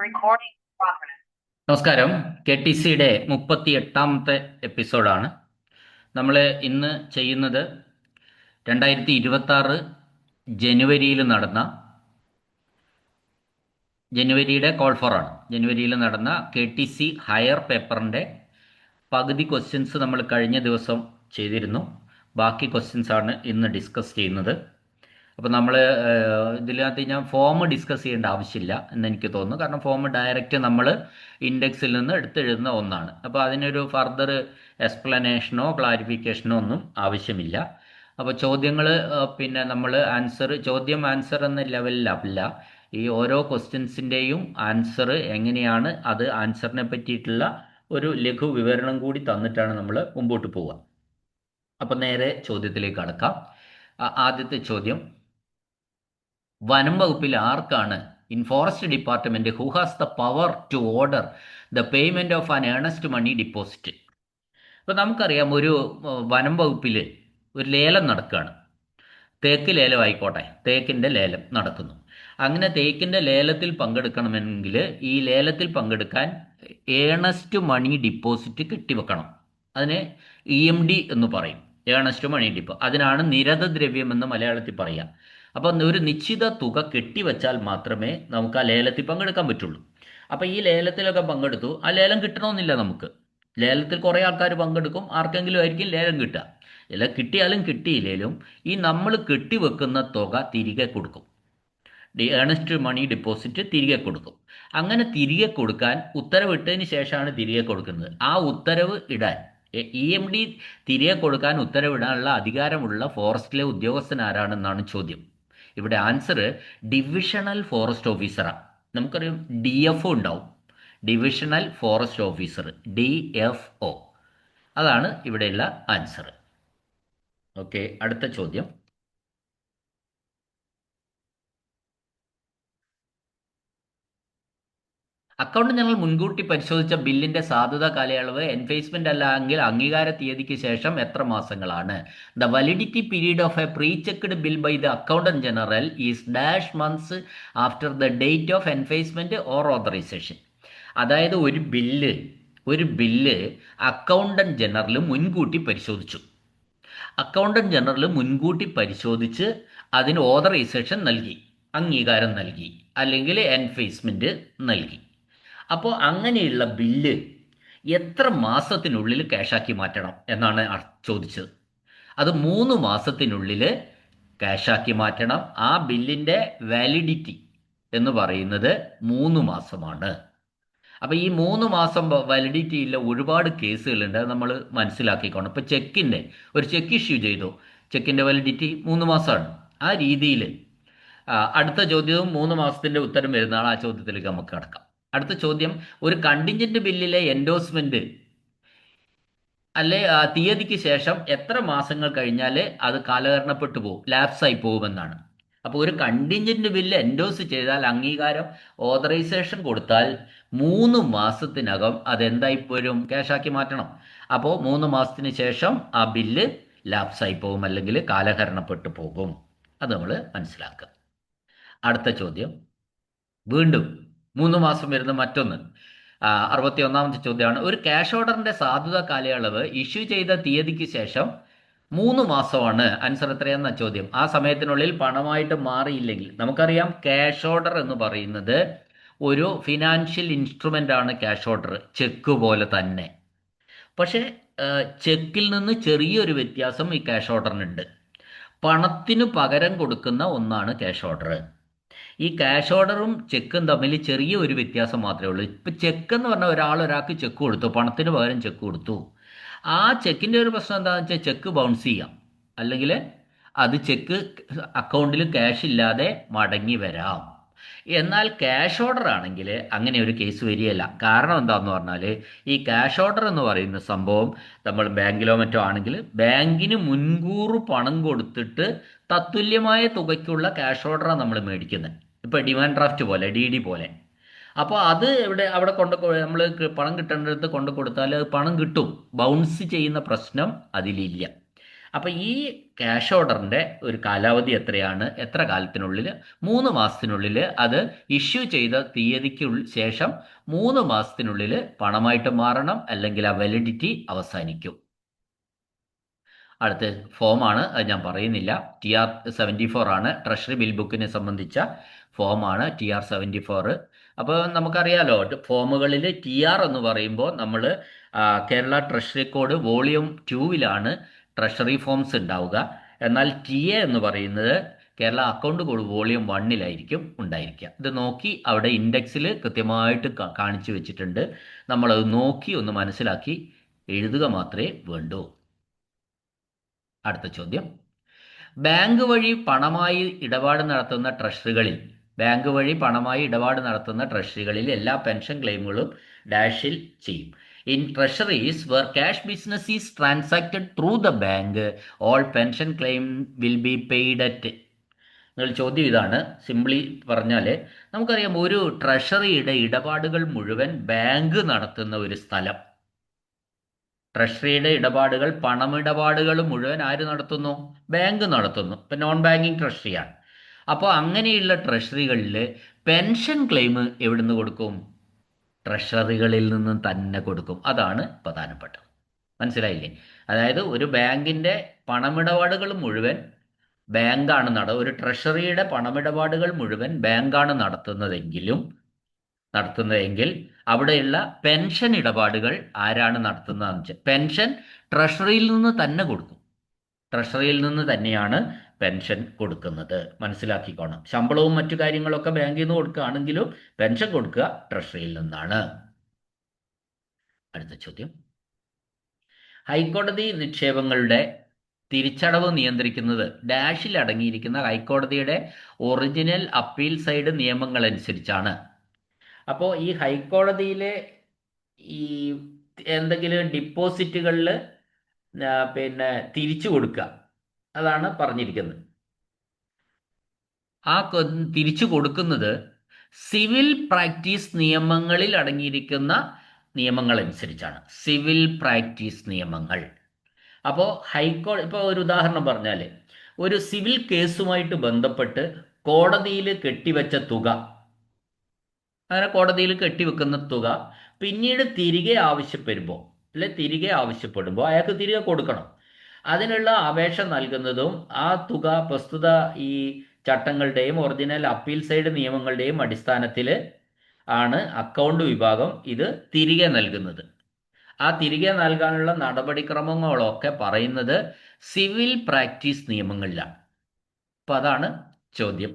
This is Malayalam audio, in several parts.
Recording progress. നമസ്കാരം. കെ ടി സിയുടെ 38ാമത്തെ എപ്പിസോഡാണ് നമ്മൾ ഇന്ന് ചെയ്യുന്നത്. 2026 ജനുവരിയിൽ നടന്ന ജനുവരിയുടെ കോൾ ഫോറാണ്. ജനുവരിയിൽ നടന്ന കെ ടി സി ഹയർ പേപ്പറിൻ്റെ പകുതി ക്വസ്റ്റ്യൻസ് നമ്മൾ കഴിഞ്ഞ ദിവസം ചെയ്തിരുന്നു. ബാക്കി ക്വസ്റ്റ്യൻസാണ് ഇന്ന് ഡിസ്കസ് ചെയ്യുന്നത്. അപ്പോൾ നമ്മൾ ഇതിനകത്ത് ഞാൻ ഫോം ഡിസ്കസ് ചെയ്യേണ്ട ആവശ്യമില്ല എന്ന് എനിക്ക് തോന്നുന്നു. കാരണം ഫോം ഡയറക്റ്റ് നമ്മൾ ഇൻഡെക്സിൽ നിന്ന് എടുത്തെഴുതുന്ന ഒന്നാണ്. അപ്പോൾ അതിനൊരു ഫർദർ എക്സ്പ്ലനേഷനോ ക്ലാരിഫിക്കേഷനോ ഒന്നും ആവശ്യമില്ല. അപ്പോൾ ചോദ്യങ്ങൾ പിന്നെ നമ്മൾ ചോദ്യം ആൻസർ എന്ന ലെവലിലല്ല, ഈ ഓരോ ക്വസ്റ്റ്യൻസിൻ്റെയും ആൻസർ എങ്ങനെയാണ്, അത് ആൻസറിനെ പറ്റിയിട്ടുള്ള ഒരു ലഘു വിവരണം കൂടി തന്നിട്ടാണ് നമ്മൾ മുമ്പോട്ട് പോവുക. അപ്പോൾ നേരെ ചോദ്യത്തിലേക്ക് കടക്കാം. ആദ്യത്തെ ചോദ്യം, വനം വകുപ്പിൽ ആർക്കാണ് in forest department who has the power to order the payment of an earnest money deposit? അപ്പോൾ നമുക്കറിയാം, ഒരു വനം വകുപ്പിൽ ഒരു ലേലം നടക്കുകയാണ്. തേക്ക് ലേലം ആയിക്കോട്ടെ, തേക്കിൻ്റെ ലേലം നടക്കുന്നു. അങ്ങനെ തേക്കിൻ്റെ ലേലത്തിൽ പങ്കെടുക്കണമെങ്കിൽ ഈ ലേലത്തിൽ പങ്കെടുക്കാൻ ഏണസ്റ്റ് മണി ഡിപ്പോസിറ്റ് കെട്ടിവെക്കണം. അതിനെ EMD എന്ന് പറയും, ഏണസ്റ്റ് മണി ഡിപ്പോ. അതിനാണ് നിരത ദ്രവ്യം എന്ന് മലയാളത്തിൽ പറയുക. അപ്പം ഒരു നിശ്ചിത തുക കെട്ടിവെച്ചാൽ മാത്രമേ നമുക്ക് ആ ലേലത്തിൽ പങ്കെടുക്കാൻ പറ്റുള്ളൂ. അപ്പോൾ ഈ ലേലത്തിലൊക്കെ പങ്കെടുത്തു, ആ ലേലം കിട്ടണമെന്നില്ല നമുക്ക്. ലേലത്തിൽ കുറേ ആൾക്കാർ പങ്കെടുക്കും, ആർക്കെങ്കിലും ആയിരിക്കും ലേലം കിട്ടുക. ഇല്ല, കിട്ടിയാലും കിട്ടിയില്ലേലും ഈ നമ്മൾ കെട്ടിവെക്കുന്ന തുക തിരികെ കൊടുക്കും. ഏണസ്റ്റ് മണി ഡിപ്പോസിറ്റ് തിരികെ കൊടുക്കും. അങ്ങനെ തിരികെ കൊടുക്കാൻ ഉത്തരവിട്ടതിന് ശേഷമാണ് തിരികെ കൊടുക്കുന്നത്. ആ ഉത്തരവ് ഇടാൻ EMD തിരികെ കൊടുക്കാൻ ഉത്തരവിടാനുള്ള അധികാരമുള്ള ഫോറസ്റ്റിലെ ഉദ്യോഗസ്ഥൻ ആരാണെന്നാണ് ചോദ്യം. ഇവിടെ ആൻസർ ഡിവിഷണൽ ഫോറസ്റ്റ് ഓഫീസറാണ്. നമുക്കറിയാം DFO ഉണ്ടാവും, ഡിവിഷണൽ ഫോറസ്റ്റ് ഓഫീസർ, DFO. അതാണ് ഇവിടെയുള്ള ആൻസർ. ഓക്കെ, അടുത്ത ചോദ്യം. അക്കൗണ്ട് ജനറൽ മുൻകൂട്ടി പരിശോധിച്ച ബില്ലിന്റെ സാധുത കാലയളവ് എൻഫേസ്മെന്റ് അല്ല എങ്കിൽ അംഗീകാര തീയതിക്ക് ശേഷം എത്ര മാസങ്ങളാണ്? The validity period of a pre checked bill by the accountant general is dash months after the date of enfacement or authorisation. അതായത് ഒരു ബില്ല് അക്കൗണ്ടന്റ് ജനറൽ മുൻകൂട്ടി പരിശോധിച്ചു. അക്കൗണ്ടന്റ് ജനറൽ മുൻകൂട്ടി പരിശോധിച്ച് അതിന് ഓതറൈസേഷൻ നൽകി, അംഗീകാരം നൽകി, അല്ലെങ്കിൽ എൻഫേസ്മെന്റ് നൽകി. അപ്പോൾ അങ്ങനെയുള്ള ബില്ല് എത്ര മാസത്തിനുള്ളിൽ ക്യാഷാക്കി മാറ്റണം എന്നാണ് ചോദിച്ചത്. അത് 3 മാസത്തിനുള്ളിൽ ക്യാഷാക്കി മാറ്റണം. ആ ബില്ലിൻ്റെ വാലിഡിറ്റി എന്ന് പറയുന്നത് 3 മാസമാണ്. അപ്പോൾ ഈ 3 മാസം വാലിഡിറ്റി ഉള്ള ഒരുപാട് കേസുകളുണ്ട്, അത് നമ്മൾ മനസ്സിലാക്കിക്കോണം. ഇപ്പോൾ ഒരു ചെക്ക് ഇഷ്യൂ ചെയ്തു, ചെക്കിൻ്റെ വാലിഡിറ്റി 3 മാസമാണ്. ആ രീതിയിൽ അടുത്ത ചോദ്യവും 3 മാസത്തിൻ്റെ ഉത്തരം വരുന്നതാണ്. ആ ചോദ്യത്തിലേക്ക് നമുക്ക് കടക്കാം. അടുത്ത ചോദ്യം, ഒരു കണ്ടിൻജന്റ് ബില്ലിലെ എൻഡോഴ്സ്മെന്റ് അല്ലെ തീയതിക്ക് ശേഷം എത്ര മാസങ്ങൾ കഴിഞ്ഞാൽ അത് കാലഹരണപ്പെട്ടു പോകും, ലാപ്സായി പോകുമെന്നാണ്. അപ്പോൾ ഒരു കണ്ടിൻജന്റ് ബില്ല് എൻഡോഴ്സ് ചെയ്താൽ, അംഗീകാരം ഓതറൈസേഷൻ കൊടുത്താൽ 3 മാസത്തിനകം അതെന്തായി വരും, ക്യാഷാക്കി മാറ്റണം. അപ്പോൾ 3 മാസത്തിന് ശേഷം ആ ബില്ല് ലാപ്സായി പോകും, അല്ലെങ്കിൽ കാലഹരണപ്പെട്ടു പോകും. അത് നമ്മൾ മനസ്സിലാക്കുക. അടുത്ത ചോദ്യം, വീണ്ടും 3 മാസം വരുന്ന മറ്റൊന്ന്, 61ാമത്തെ ചോദ്യമാണ്. ഒരു ക്യാഷ് ഓർഡറിന്റെ സാധുത കാലയളവ് ഇഷ്യൂ ചെയ്ത തീയതിക്ക് ശേഷം 3 മാസമാണ്. ആൻസർ എത്രയാണെന്ന ചോദ്യം. ആ സമയത്തിനുള്ളിൽ പണമായിട്ട് മാറിയില്ലെങ്കിൽ, നമുക്കറിയാം ക്യാഷ് ഓർഡർ എന്ന് പറയുന്നത് ഒരു ഫിനാൻഷ്യൽ ഇൻസ്ട്രുമെൻ്റ് ആണ്. ക്യാഷ് ഓർഡർ ചെക്ക് പോലെ തന്നെ. പക്ഷേ ചെക്കിൽ നിന്ന് ചെറിയൊരു വ്യത്യാസം ഈ ക്യാഷ് ഓർഡറിനുണ്ട്. പണത്തിനു പകരം കൊടുക്കുന്ന ഒന്നാണ് ക്യാഷ് ഓർഡർ. ഈ ക്യാഷ് ഓർഡറും ചെക്കും തമ്മിൽ ചെറിയ ഒരു വ്യത്യാസം മാത്രമേ ഉള്ളൂ. ഇപ്പം ചെക്ക് എന്ന് പറഞ്ഞാൽ ഒരാൾക്ക് ചെക്ക് കൊടുത്തു, പണത്തിന് പകരം ചെക്ക് കൊടുത്തു. ആ ചെക്കിൻ്റെ ഒരു പ്രശ്നം എന്താണെന്ന് വെച്ചാൽ ചെക്ക് ബൗൺസ് ചെയ്യാം, അല്ലെങ്കിൽ അത് ചെക്ക് അക്കൗണ്ടിൽ ക്യാഷ് ഇല്ലാതെ മടങ്ങി വരാം. എന്നാൽ ക്യാഷ് ഓർഡർ ആണെങ്കിൽ അങ്ങനെ ഒരു കേസ് വരികയില്ല. കാരണം എന്താണെന്ന് പറഞ്ഞാൽ, ഈ ക്യാഷ് ഓർഡർ എന്ന് പറയുന്ന സംഭവം നമ്മൾ ബാങ്കിലോ മറ്റോ ആണെങ്കിൽ ബാങ്കിന് മുൻകൂർ പണം കൊടുത്തിട്ട് തത്തുല്യമായ തുകയ്ക്കുള്ള ക്യാഷ് ഓർഡറാണ് നമ്മൾ മേടിക്കുന്നത്. ഇപ്പോൾ ഡിമാൻഡ് ഡ്രാഫ്റ്റ് പോലെ, DD പോലെ. അപ്പോൾ അത് അവിടെ നമ്മൾ പണം കിട്ടേണ്ടടുത്ത് കൊണ്ട് കൊടുത്താൽ അത് പണം കിട്ടും, ബൗൺസ് ചെയ്യുന്ന പ്രശ്നം അതിലില്ല. അപ്പോൾ ഈ ക്യാഷ് ഓർഡറിൻ്റെ ഒരു കാലാവധി എത്രയാണ്? എത്ര കാലത്തിനുള്ളിൽ? 3 മാസത്തിനുള്ളിൽ അത് ഇഷ്യൂ ചെയ്ത തീയതിക്ക് ശേഷം 3 മാസത്തിനുള്ളിൽ പണമായിട്ട് മാറണം, അല്ലെങ്കിൽ ആ വാലിഡിറ്റി അവസാനിക്കും. അടുത്ത ഫോമാണ്, അത് ഞാൻ പറയുന്നില്ല. TR-74 ആണ്. ട്രഷറി ബിൽ ബുക്കിനെ സംബന്ധിച്ച ഫോമാണ് TR-74. അപ്പോൾ നമുക്കറിയാലോ, ഫോമുകളിൽ TR എന്ന് പറയുമ്പോൾ നമ്മൾ Kerala treasury code volume 2 treasury forms ഉണ്ടാവുക. എന്നാൽ TA എന്ന് പറയുന്നത് കേരള അക്കൗണ്ട് കോഡ് വോളിയം 1 ഉണ്ടായിരിക്കുക. ഇത് നോക്കി അവിടെ ഇൻഡെക്സിൽ കൃത്യമായിട്ട് കാണിച്ചു വെച്ചിട്ടുണ്ട്. നമ്മളത് നോക്കി ഒന്ന് മനസ്സിലാക്കി എഴുതുക മാത്രമേ വേണ്ടൂ. അടുത്ത ചോദ്യം, ബാങ്ക് വഴി പണമായി ഇടപാട് നടത്തുന്ന ട്രഷറികളിൽ എല്ലാ പെൻഷൻ ക്ലെയിമുകളും ഡാഷിൽ ചെയ്യും. In treasuries where cash business is transacted through the bank, all pension claim will be paid at. നിങ്ങൾ ചോദ്യം ഇതാണ്. സിംപ്ലി പറഞ്ഞാൽ നമുക്കറിയാം, ഒരു ട്രഷറിയുടെ ഇടപാടുകൾ മുഴുവൻ ബാങ്ക് നടത്തുന്ന ഒരു സ്ഥലം. ട്രഷറിയുടെ ഇടപാടുകൾ, പണമിടപാടുകൾ മുഴുവൻ ആര് നടത്തുന്നു? ബാങ്ക് നടത്തുന്നു. ഇപ്പം നോൺ ബാങ്കിങ് ട്രഷറിയാണ്. അപ്പോൾ അങ്ങനെയുള്ള ട്രഷറികളിൽ പെൻഷൻ ക്ലെയിം എവിടുന്ന് കൊടുക്കും? ട്രഷറികളിൽ നിന്ന് തന്നെ കൊടുക്കും. അതാണ് പ്രധാനപ്പെട്ടത്. മനസ്സിലായില്ലേ? അതായത് ഒരു ബാങ്കിൻ്റെ പണമിടപാടുകൾ മുഴുവൻ ബാങ്കാണ് ഒരു ട്രഷറിയുടെ പണമിടപാടുകൾ മുഴുവൻ ബാങ്കാണ് നടത്തുന്നതെങ്കിൽ അവിടെയുള്ള പെൻഷൻ ഇടപാടുകൾ ആരാണ് നടത്തുന്നതെന്ന് വെച്ചാൽ പെൻഷൻ ട്രഷറിയിൽ നിന്ന് തന്നെ കൊടുക്കും. ട്രഷറിയിൽ നിന്ന് തന്നെയാണ് പെൻഷൻ കൊടുക്കുന്നത്. മനസ്സിലാക്കിക്കോണം. ശമ്പളവും മറ്റു കാര്യങ്ങളൊക്കെ ബാങ്കിൽ നിന്ന് കൊടുക്കുകയാണെങ്കിലും പെൻഷൻ കൊടുക്കുക ട്രഷറിയിൽ നിന്നാണ്. അടുത്ത ചോദ്യം, ഹൈക്കോടതി നിക്ഷേപങ്ങളുടെ തിരിച്ചടവ് നിയന്ത്രിക്കുന്നത് ഡാഷിൽ അടങ്ങിയിരിക്കുന്ന ഹൈക്കോടതിയുടെ ഒറിജിനൽ അപ്പീൽ സൈഡ് നിയമങ്ങൾ അനുസരിച്ചാണ്. അപ്പോൾ ഈ ഹൈക്കോടതിയിലെ ഈ എന്തെങ്കിലും ഡിപ്പോസിറ്റുകളിൽ പിന്നെ തിരിച്ചു കൊടുക്കുക, അതാണ് പറഞ്ഞിരിക്കുന്നത്. ആ തിരിച്ചു കൊടുക്കുന്നത് സിവിൽ പ്രാക്ടീസ് നിയമങ്ങളിൽ അടങ്ങിയിരിക്കുന്ന നിയമങ്ങൾ അനുസരിച്ചാണ്. സിവിൽ പ്രാക്ടീസ് നിയമങ്ങൾ. അപ്പോൾ ഇപ്പോൾ ഒരു ഉദാഹരണം പറഞ്ഞാൽ, ഒരു സിവിൽ കേസുമായിട്ട് ബന്ധപ്പെട്ട് കോടതിയിൽ കെട്ടിവെച്ച തുക, അങ്ങനെ കോടതിയിൽ കെട്ടിവെക്കുന്ന തുക പിന്നീട് തിരികെ ആവശ്യപ്പെടുമ്പോൾ അയാൾക്ക് തിരികെ കൊടുക്കണം. അതിനുള്ള അപേക്ഷ നൽകുന്നതും ആ തുക പ്രസ്തുത ഈ ചട്ടങ്ങളുടെയും ഒറിജിനൽ അപ്പീൽ സൈഡ് നിയമങ്ങളുടെയും അടിസ്ഥാനത്തിൽ ആണ് അക്കൗണ്ട് വിഭാഗം ഇത് തിരികെ നൽകുന്നത്. ആ തിരികെ നൽകാനുള്ള നടപടിക്രമങ്ങളൊക്കെ പറയുന്നത് സിവിൽ പ്രാക്ടീസ് നിയമങ്ങളിലാണ്. അപ്പം അതാണ് ചോദ്യം.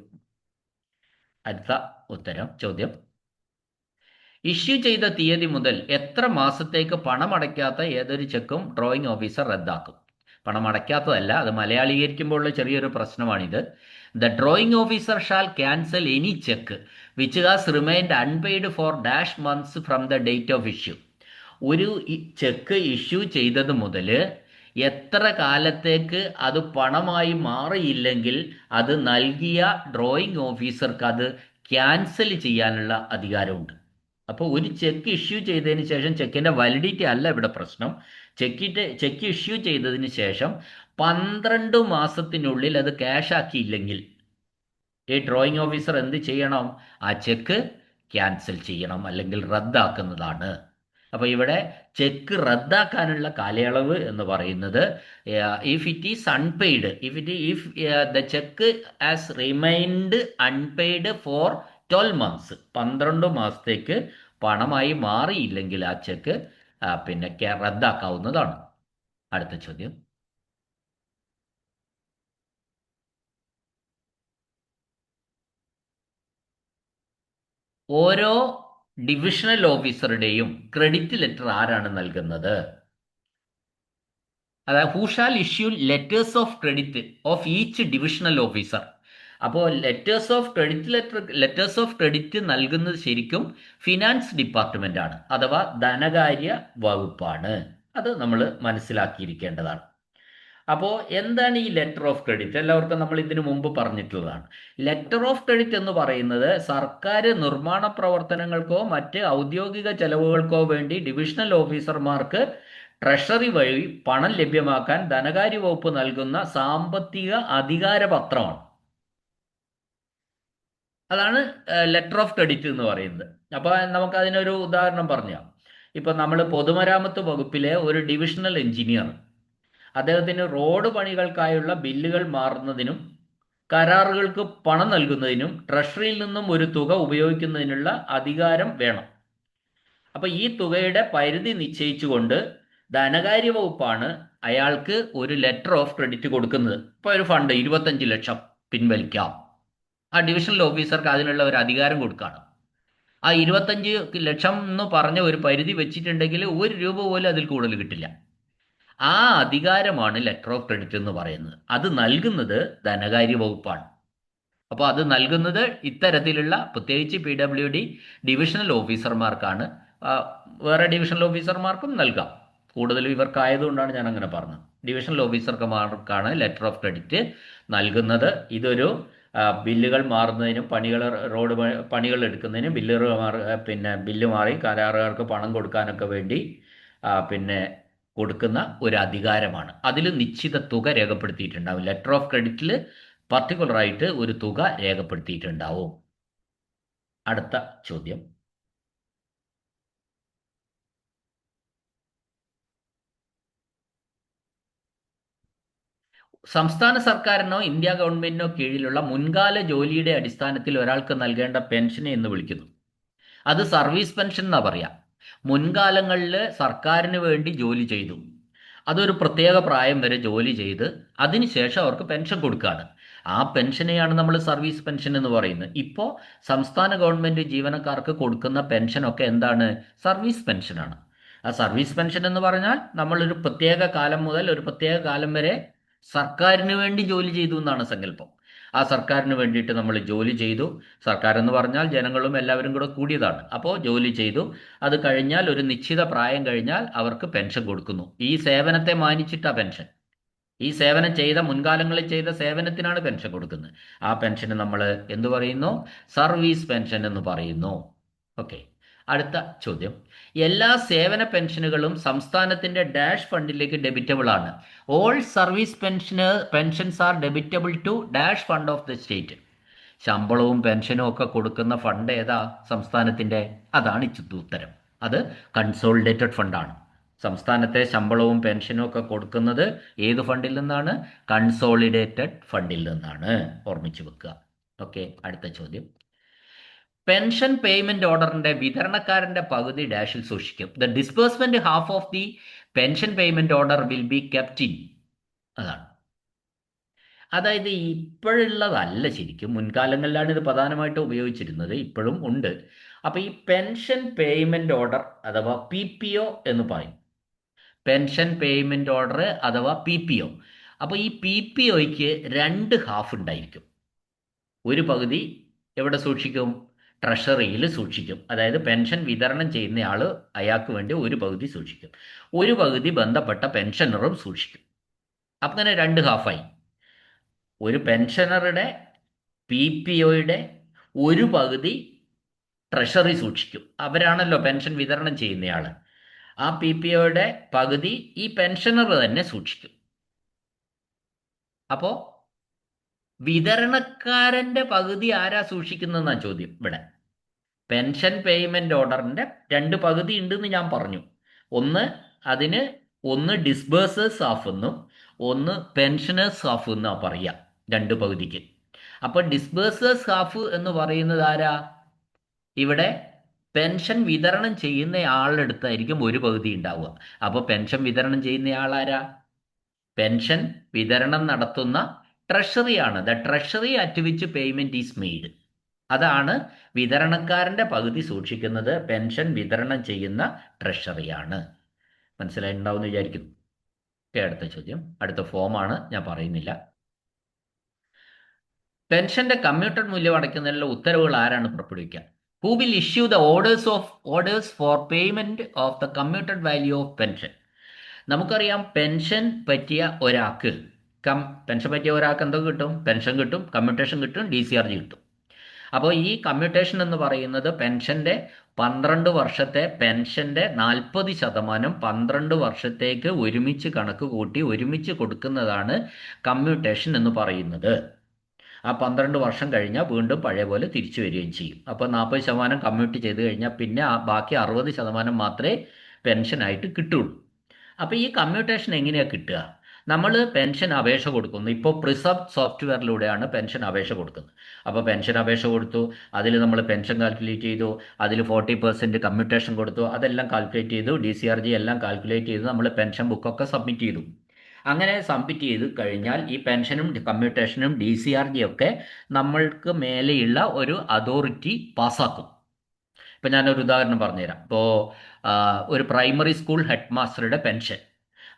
അടുത്ത ചോദ്യം, ഇഷ്യൂ ചെയ്ത തീയതി മുതൽ എത്ര മാസത്തേക്ക് പണമടയ്ക്കാത്ത ഏതൊരു ചെക്കും ഡ്രോയിങ് ഓഫീസർ റദ്ദാക്കും? പണമടയ്ക്കാത്തതല്ല, അത് മലയാളീകരിക്കുമ്പോഴുള്ള ചെറിയൊരു പ്രശ്നമാണിത്. The drawing officer shall cancel any cheque which has remained unpaid for dash months from the date of issue. ഒരു ചെക്ക് ഇഷ്യൂ ചെയ്തത് മുതൽ എത്ര കാലത്തേക്ക് അത് പണമായി മാറിയില്ലെങ്കിൽ അത് നൽകിയ ഡ്രോയിങ് ഓഫീസർക്ക് അത് ക്യാൻസൽ ചെയ്യാനുള്ള അധികാരമുണ്ട്. അപ്പോൾ ഒരു ചെക്ക് ഇഷ്യൂ ചെയ്തതിന് ശേഷം ചെക്കിൻ്റെ വാലിഡിറ്റി അല്ല ഇവിടെ പ്രശ്നം. ചെക്ക് ഇഷ്യൂ ചെയ്തതിന് ശേഷം 12 മാസത്തിനുള്ളിൽ അത് ക്യാഷ് ആക്കിയില്ലെങ്കിൽ ഈ ഡ്രോയിങ് ഓഫീസർ എന്ത് ചെയ്യണം? ആ ചെക്ക് ക്യാൻസൽ ചെയ്യണം, അല്ലെങ്കിൽ റദ്ദാക്കുന്നതാണ്. അപ്പോൾ ഇവിടെ ചെക്ക് റദ്ദാക്കാനുള്ള കാലയളവ് എന്ന് പറയുന്നത് if it is unpaid, if the cheque has remained unpaid for 12 months, 12 മാസത്തേക്ക് പണമായി മാറിയില്ലെങ്കിൽ ആ ചെക്ക് പിന്നെ റദ്ദാക്കാവുന്നതാണ്. അടുത്ത ചോദ്യം, ഓരോ ഡിവിഷണൽ ഓഫീസറുടെയും ക്രെഡിറ്റ് ലെറ്റർ ആരാണ് നൽകുന്നത്? അതായത് who shall issue letters of credit of each divisional officer. അപ്പോൾ ലെറ്റേഴ്സ് ഓഫ് ക്രെഡിറ്റ് നൽകുന്നത് ശരിക്കും ഫിനാൻസ് ഡിപ്പാർട്ട്മെൻ്റ് ആണ്, അഥവാ ധനകാര്യ വകുപ്പാണ്. അത് നമ്മൾ മനസ്സിലാക്കിയിരിക്കേണ്ടതാണ്. അപ്പോൾ എന്താണ് ഈ ലെറ്റർ ഓഫ് ക്രെഡിറ്റ്? എല്ലാവർക്കും നമ്മൾ ഇതിനു മുമ്പ് പറഞ്ഞിട്ടുള്ളതാണ്. ലെറ്റർ ഓഫ് ക്രെഡിറ്റ് എന്ന് പറയുന്നത് സർക്കാർ നിർമ്മാണ പ്രവർത്തനങ്ങൾക്കോ മറ്റ് ഔദ്യോഗിക ചെലവുകൾക്കോ വേണ്ടി ഡിവിഷണൽ ഓഫീസർമാർക്ക് ട്രഷറി വഴി പണം ലഭ്യമാക്കാൻ ധനകാര്യ വകുപ്പ് നൽകുന്ന സാമ്പത്തിക അധികാര പത്രമാണ്. അതാണ് ലെറ്റർ ഓഫ് ക്രെഡിറ്റ് എന്ന് പറയുന്നത്. അപ്പോൾ നമുക്ക് അതിനൊരു ഉദാഹരണം പറഞ്ഞാൽ, ഇപ്പൊ നമ്മൾ പൊതുമരാമത്ത് വകുപ്പിലെ ഒരു ഡിവിഷണൽ എഞ്ചിനീയർ, അദ്ദേഹത്തിന് റോഡ് പണികൾക്കായുള്ള ബില്ലുകൾ മാറുന്നതിനും കരാറുകൾക്ക് പണം നൽകുന്നതിനും ട്രഷറിയിൽ നിന്നും ഒരു തുക ഉപയോഗിക്കുന്നതിനുള്ള അധികാരം വേണം. അപ്പൊ ഈ തുകയുടെ പരിധി നിശ്ചയിച്ചുകൊണ്ട് ധനകാര്യ വകുപ്പാണ് അയാൾക്ക് ഒരു ലെറ്റർ ഓഫ് ക്രെഡിറ്റ് കൊടുക്കുന്നത്. ഇപ്പൊ ഒരു ഫണ്ട് 25 ലക്ഷം പിൻവലിക്കാം. ആ ഡിവിഷണൽ ഓഫീസർക്ക് അതിനുള്ള ഒരു അധികാരം കൊടുക്കുകയാണ്. ആ 25 ലക്ഷം എന്ന് പറഞ്ഞ ഒരു പരിധി വെച്ചിട്ടുണ്ടെങ്കിൽ 1 രൂപ പോലും അതിൽ കൂടുതൽ കിട്ടില്ല. ആ അധികാരമാണ് ലെറ്റർ ഓഫ് ക്രെഡിറ്റ് എന്ന് പറയുന്നത്. അത് നൽകുന്നത് ധനകാര്യ വകുപ്പാണ്. അപ്പോൾ അത് നൽകുന്നത് ഇത്തരത്തിലുള്ള പ്രത്യേകിച്ച് PWD ഡിവിഷണൽ ഓഫീസർമാർക്കാണ്. വേറെ ഡിവിഷണൽ ഓഫീസർമാർക്കും നൽകാം. കൂടുതലും ഇവർക്കായതുകൊണ്ടാണ് ഞാൻ അങ്ങനെ പറഞ്ഞത്. ഡിവിഷണൽ ഓഫീസർമാർക്കാണ് ലെറ്റർ ഓഫ് ക്രെഡിറ്റ് നൽകുന്നത്. ഇതൊരു ബില്ലുകൾ മാറുന്നതിനും റോഡ് പണികൾ എടുക്കുന്നതിനും ബില്ല് മാറി കരാറുകാർക്ക് പണം കൊടുക്കാനൊക്കെ വേണ്ടി പിന്നെ കൊടുക്കുന്ന ഒരു അധികാരമാണ്. അതിൽ നിശ്ചിത തുക രേഖപ്പെടുത്തിയിട്ടുണ്ടാവും. ലെറ്റർ ഓഫ് ക്രെഡിറ്റിൽ പർട്ടിക്കുലറായിട്ട് ഒരു തുക രേഖപ്പെടുത്തിയിട്ടുണ്ടാവും. അടുത്ത ചോദ്യം, സംസ്ഥാന സർക്കാരിനോ ഇന്ത്യ ഗവൺമെന്റിനോ കീഴിലുള്ള മുൻകാല ജോലിയുടെ അടിസ്ഥാനത്തിൽ ഒരാൾക്ക് നൽകേണ്ട പെൻഷനെ എന്ന് വിളിക്കുന്നു. അത് സർവീസ് പെൻഷൻ എന്നാ പറയാ. മുൻകാലങ്ങളിൽ സർക്കാരിന് വേണ്ടി ജോലി ചെയ്തു, അതൊരു പ്രത്യേക പ്രായം വരെ ജോലി ചെയ്ത് അതിനുശേഷം അവർക്ക് പെൻഷൻ കൊടുക്കുകയാണ്. ആ പെൻഷനെയാണ് നമ്മൾ സർവീസ് പെൻഷൻ എന്ന് പറയുന്നത്. ഇപ്പോൾ സംസ്ഥാന ഗവൺമെന്റ് ജീവനക്കാർക്ക് കൊടുക്കുന്ന പെൻഷനൊക്കെ എന്താണ്? സർവീസ് പെൻഷനാണ്. ആ സർവീസ് പെൻഷൻ എന്ന് പറഞ്ഞാൽ നമ്മളൊരു പ്രത്യേക കാലം മുതൽ ഒരു പ്രത്യേക കാലം വരെ സർക്കാരിന് വേണ്ടി ജോലി ചെയ്തു എന്നാണ് സങ്കല്പം. ആ സർക്കാരിന് വേണ്ടിയിട്ട് നമ്മൾ ജോലി ചെയ്തു. സർക്കാർ എന്ന് പറഞ്ഞാൽ ജനങ്ങളും എല്ലാവരും കൂടെ കൂടിയതാണ്. അപ്പോൾ ജോലി ചെയ്തു, അത് കഴിഞ്ഞാൽ ഒരു നിശ്ചിത പ്രായം കഴിഞ്ഞാൽ അവർക്ക് പെൻഷൻ കൊടുക്കുന്നു. ഈ സേവനത്തെ മാനിച്ചിട്ടാ പെൻഷൻ. ഈ സേവനം ചെയ്ത മുൻകാലങ്ങളിൽ ചെയ്ത സേവനത്തിനാണ് പെൻഷൻ കൊടുക്കുന്നത്. ആ പെൻഷന് നമ്മൾ എന്തു പറയുന്നു? സർവീസ് പെൻഷൻ എന്ന് പറയുന്നു. ഓക്കെ. അടുത്ത ചോദ്യം, എല്ലാ സേവന പെൻഷനുകളും സംസ്ഥാനത്തിന്റെ ഡാഷ് ഫണ്ടിലേക്ക് ഡെബിറ്റബിൾ ആണ്. All service pensions are debitable to dash fund of the state. ശമ്പളവും പെൻഷനും ഒക്കെ കൊടുക്കുന്ന ഫണ്ട് ഏതാ? സംസ്ഥാനത്തിന്റെ. അതാണ് ഉത്തരം. അത് കൺസോളിഡേറ്റഡ് ഫണ്ടാണ്. സംസ്ഥാനത്തെ ശമ്പളവും പെൻഷനും ഒക്കെ കൊടുക്കുന്നത് ഏത് ഫണ്ടിൽ നിന്നാണ്? കൺസോളിഡേറ്റഡ് ഫണ്ടിൽ നിന്നാണ്. ഓർമ്മിച്ചു വെക്കുക. ഓക്കെ. അടുത്ത ചോദ്യം, പെൻഷൻ പേയ്മെന്റ് ഓർഡറിന്റെ വിതരണക്കാരന്റെ പകുതി ഡാഷിൽ സൂക്ഷിക്കും. The disbursement half of the pension payment order will be kept in. അതാണ്. അതായത് ഇപ്പോഴുള്ളതല്ല, ശരിക്കും മുൻകാലങ്ങളിലാണ് ഇത് പ്രധാനമായിട്ട് ഉപയോഗിച്ചിരുന്നത്, ഇപ്പോഴും ഉണ്ട്. അപ്പൊ ഈ പെൻഷൻ പേയ്മെന്റ് ഓർഡർ അഥവാ PPO എന്ന് പറയും. പെൻഷൻ പേയ്മെന്റ് ഓർഡർ അഥവാ PPO. അപ്പോൾ ഈ PPOയ്ക്ക് 2 ഹാഫ് ഉണ്ടായിരിക്കും. ഒരു പകുതി എവിടെ സൂക്ഷിക്കും? ട്രഷറിയിൽ സൂക്ഷിക്കും. അതായത് പെൻഷൻ വിതരണം ചെയ്യുന്നയാൾ അയാൾക്ക് വേണ്ടി ഒരു പകുതി സൂക്ഷിക്കും, ഒരു പകുതി ബന്ധപ്പെട്ട പെൻഷനറും സൂക്ഷിക്കും. അപ്പം തന്നെ 2 ഹാഫായി. ഒരു പെൻഷനറുടെ PPOയുടെ ഒരു പകുതി ട്രഷറി സൂക്ഷിക്കും. അവരാണല്ലോ പെൻഷൻ വിതരണം ചെയ്യുന്നയാൾ. ആ PPOയുടെ പകുതി ഈ പെൻഷനർ തന്നെ സൂക്ഷിക്കും. അപ്പോൾ വിതരണക്കാരന്റെ പകുതി ആരാ സൂക്ഷിക്കുന്നതെന്നാണ് ചോദ്യം ഇവിടെ. പെൻഷൻ പേയ്മെന്റ് ഓർഡറിന്റെ 2 പകുതി ഉണ്ടെന്ന് ഞാൻ പറഞ്ഞു. ഒന്ന് ഡിസ്ബേഴ്സേഴ്സ് ഹാഫ് എന്നും ഒന്ന് പെൻഷനേഴ്സ് ഹാഫ് എന്നാ പറയാ 2 പകുതിക്ക്. അപ്പൊ ഡിസ്ബേഴ്സേഴ്സ് ഹാഫ് എന്ന് പറയുന്നത് ആരാ? ഇവിടെ പെൻഷൻ വിതരണം ചെയ്യുന്ന ആളുടെ അടുത്തായിരിക്കും ഒരു പകുതി ഉണ്ടാവുക. അപ്പോൾ പെൻഷൻ വിതരണം ചെയ്യുന്ന ആളാരാ? പെൻഷൻ വിതരണം നടത്തുന്ന ട്രഷറിയാണ്. The treasury at which payment is made. അതാണ് വിതരണക്കാരന്റെ പകുതി സൂക്ഷിക്കുന്നത്. പെൻഷൻ വിതരണം ചെയ്യുന്ന ട്രഷറിയാണ്. മനസ്സിലായിട്ടുണ്ടാവും എന്ന് വിചാരിക്കുന്നു. അടുത്ത ചോദ്യം, അടുത്ത ഫോമാണ്, ഞാൻ പറയുന്നില്ല. പെൻഷന്റെ കമ്മ്യൂട്ടഡ് മൂല്യം അടയ്ക്കുന്നതിനുള്ള ഉത്തരവുകൾ ആരാണ് പുറപ്പെടുവിക്കുക? Who will issue the orders for payment of the commuted value of pension. നമുക്കറിയാം, പെൻഷൻ പറ്റിയ ഒരാൾക്ക് എന്തൊക്കെ കിട്ടും? പെൻഷൻ കിട്ടും, കമ്മ്യൂട്ടേഷൻ കിട്ടും, DCRG കിട്ടും. അപ്പോൾ ഈ കമ്മ്യൂട്ടേഷൻ എന്ന് പറയുന്നത് പെൻഷന്റെ 12 വർഷത്തെ പെൻഷന്റെ 40% 12 വർഷത്തേക്ക് ഒരുമിച്ച് കണക്ക് കൂട്ടി ഒരുമിച്ച് കൊടുക്കുന്നതാണ് കമ്മ്യൂട്ടേഷൻ എന്ന് പറയുന്നത്. ആ 12 വർഷം കഴിഞ്ഞാൽ വീണ്ടും പഴയ പോലെ തിരിച്ചു വരികയും ചെയ്യും. അപ്പോൾ 40% കമ്മ്യൂട്ട് ചെയ്ത് കഴിഞ്ഞാൽ പിന്നെ ആ ബാക്കി 60% മാത്രമേ പെൻഷനായിട്ട് കിട്ടുള്ളൂ. അപ്പോൾ ഈ കമ്മ്യൂട്ടേഷൻ എങ്ങനെയാണ് കിട്ടുക? നമ്മൾ പെൻഷൻ അപേക്ഷ കൊടുക്കുന്നു. ഇപ്പോൾ പ്രിസർവ് സോഫ്റ്റ്വെയറിലൂടെയാണ് പെൻഷൻ അപേക്ഷ കൊടുക്കുന്നത്. അപ്പോൾ പെൻഷൻ അപേക്ഷ കൊടുത്തു, അതിൽ നമ്മൾ പെൻഷൻ കാൽക്കുലേറ്റ് ചെയ്തു, അതിൽ 40% കമ്മ്യൂട്ടേഷൻ കൊടുത്തു, അതെല്ലാം കാൽക്കുലേറ്റ് ചെയ്തു, DCRG എല്ലാം കാൽക്കുലേറ്റ് ചെയ്തു, നമ്മൾ പെൻഷൻ ബുക്കൊക്കെ സബ്മിറ്റ് ചെയ്തു. അങ്ങനെ സബ്മിറ്റ് ചെയ്ത് കഴിഞ്ഞാൽ ഈ പെൻഷനും കമ്മ്യൂട്ടേഷനും DCRG ഒക്കെ നമ്മൾക്ക് മേലെയുള്ള ഒരു അതോറിറ്റി പാസ്സാക്കും. ഇപ്പം ഞാനൊരു ഉദാഹരണം പറഞ്ഞുതരാം. ഇപ്പോൾ ഒരു പ്രൈമറി സ്കൂൾ ഹെഡ് മാസ്റ്ററുടെ പെൻഷൻ,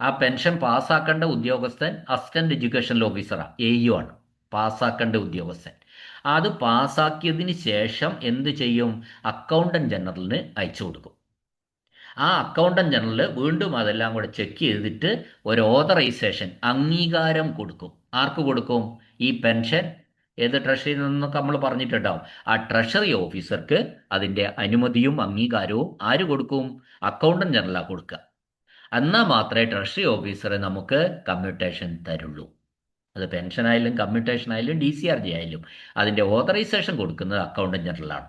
ആ പെൻഷൻ പാസ്സാക്കേണ്ട ഉദ്യോഗസ്ഥൻ അസിസ്റ്റന്റ് എഡ്യൂക്കേഷണൽ ഓഫീസറാണ്, AU ആണ് പാസ്സാക്കേണ്ട ഉദ്യോഗസ്ഥൻ. അത് പാസ്സാക്കിയതിന് ശേഷം എന്ത് ചെയ്യും? അക്കൗണ്ടന്റ് ജനറലിന് അയച്ചു കൊടുക്കും. ആ അക്കൗണ്ടന്റ് ജനറൽ വീണ്ടും അതെല്ലാം കൂടെ ചെക്ക് ചെയ്തിട്ട് ഒരു ഓതറൈസേഷൻ അംഗീകാരം കൊടുക്കും. ആർക്ക് കൊടുക്കും? ഈ പെൻഷൻ ഏത് ട്രഷറിയിൽ നിന്നൊക്കെ നമ്മൾ പറഞ്ഞിട്ടുണ്ടാവും, ആ ട്രഷറി ഓഫീസർക്ക് അതിൻ്റെ അനുമതിയും അംഗീകാരവും ആര് കൊടുക്കും? അക്കൗണ്ടന്റ് ജനറലാണ് കൊടുക്കുക. എന്നാൽ മാത്രമേ ട്രഷറി ഓഫീസർ നമുക്ക് കമ്മ്യൂട്ടേഷൻ തരുള്ളൂ. അത് പെൻഷൻ ആയാലും കമ്മ്യൂട്ടേഷൻ ആയാലും DCRG ആയാലും അതിൻ്റെ ഓതറൈസേഷൻ കൊടുക്കുന്നത് അക്കൗണ്ടന്റ് ജനറലാണ്.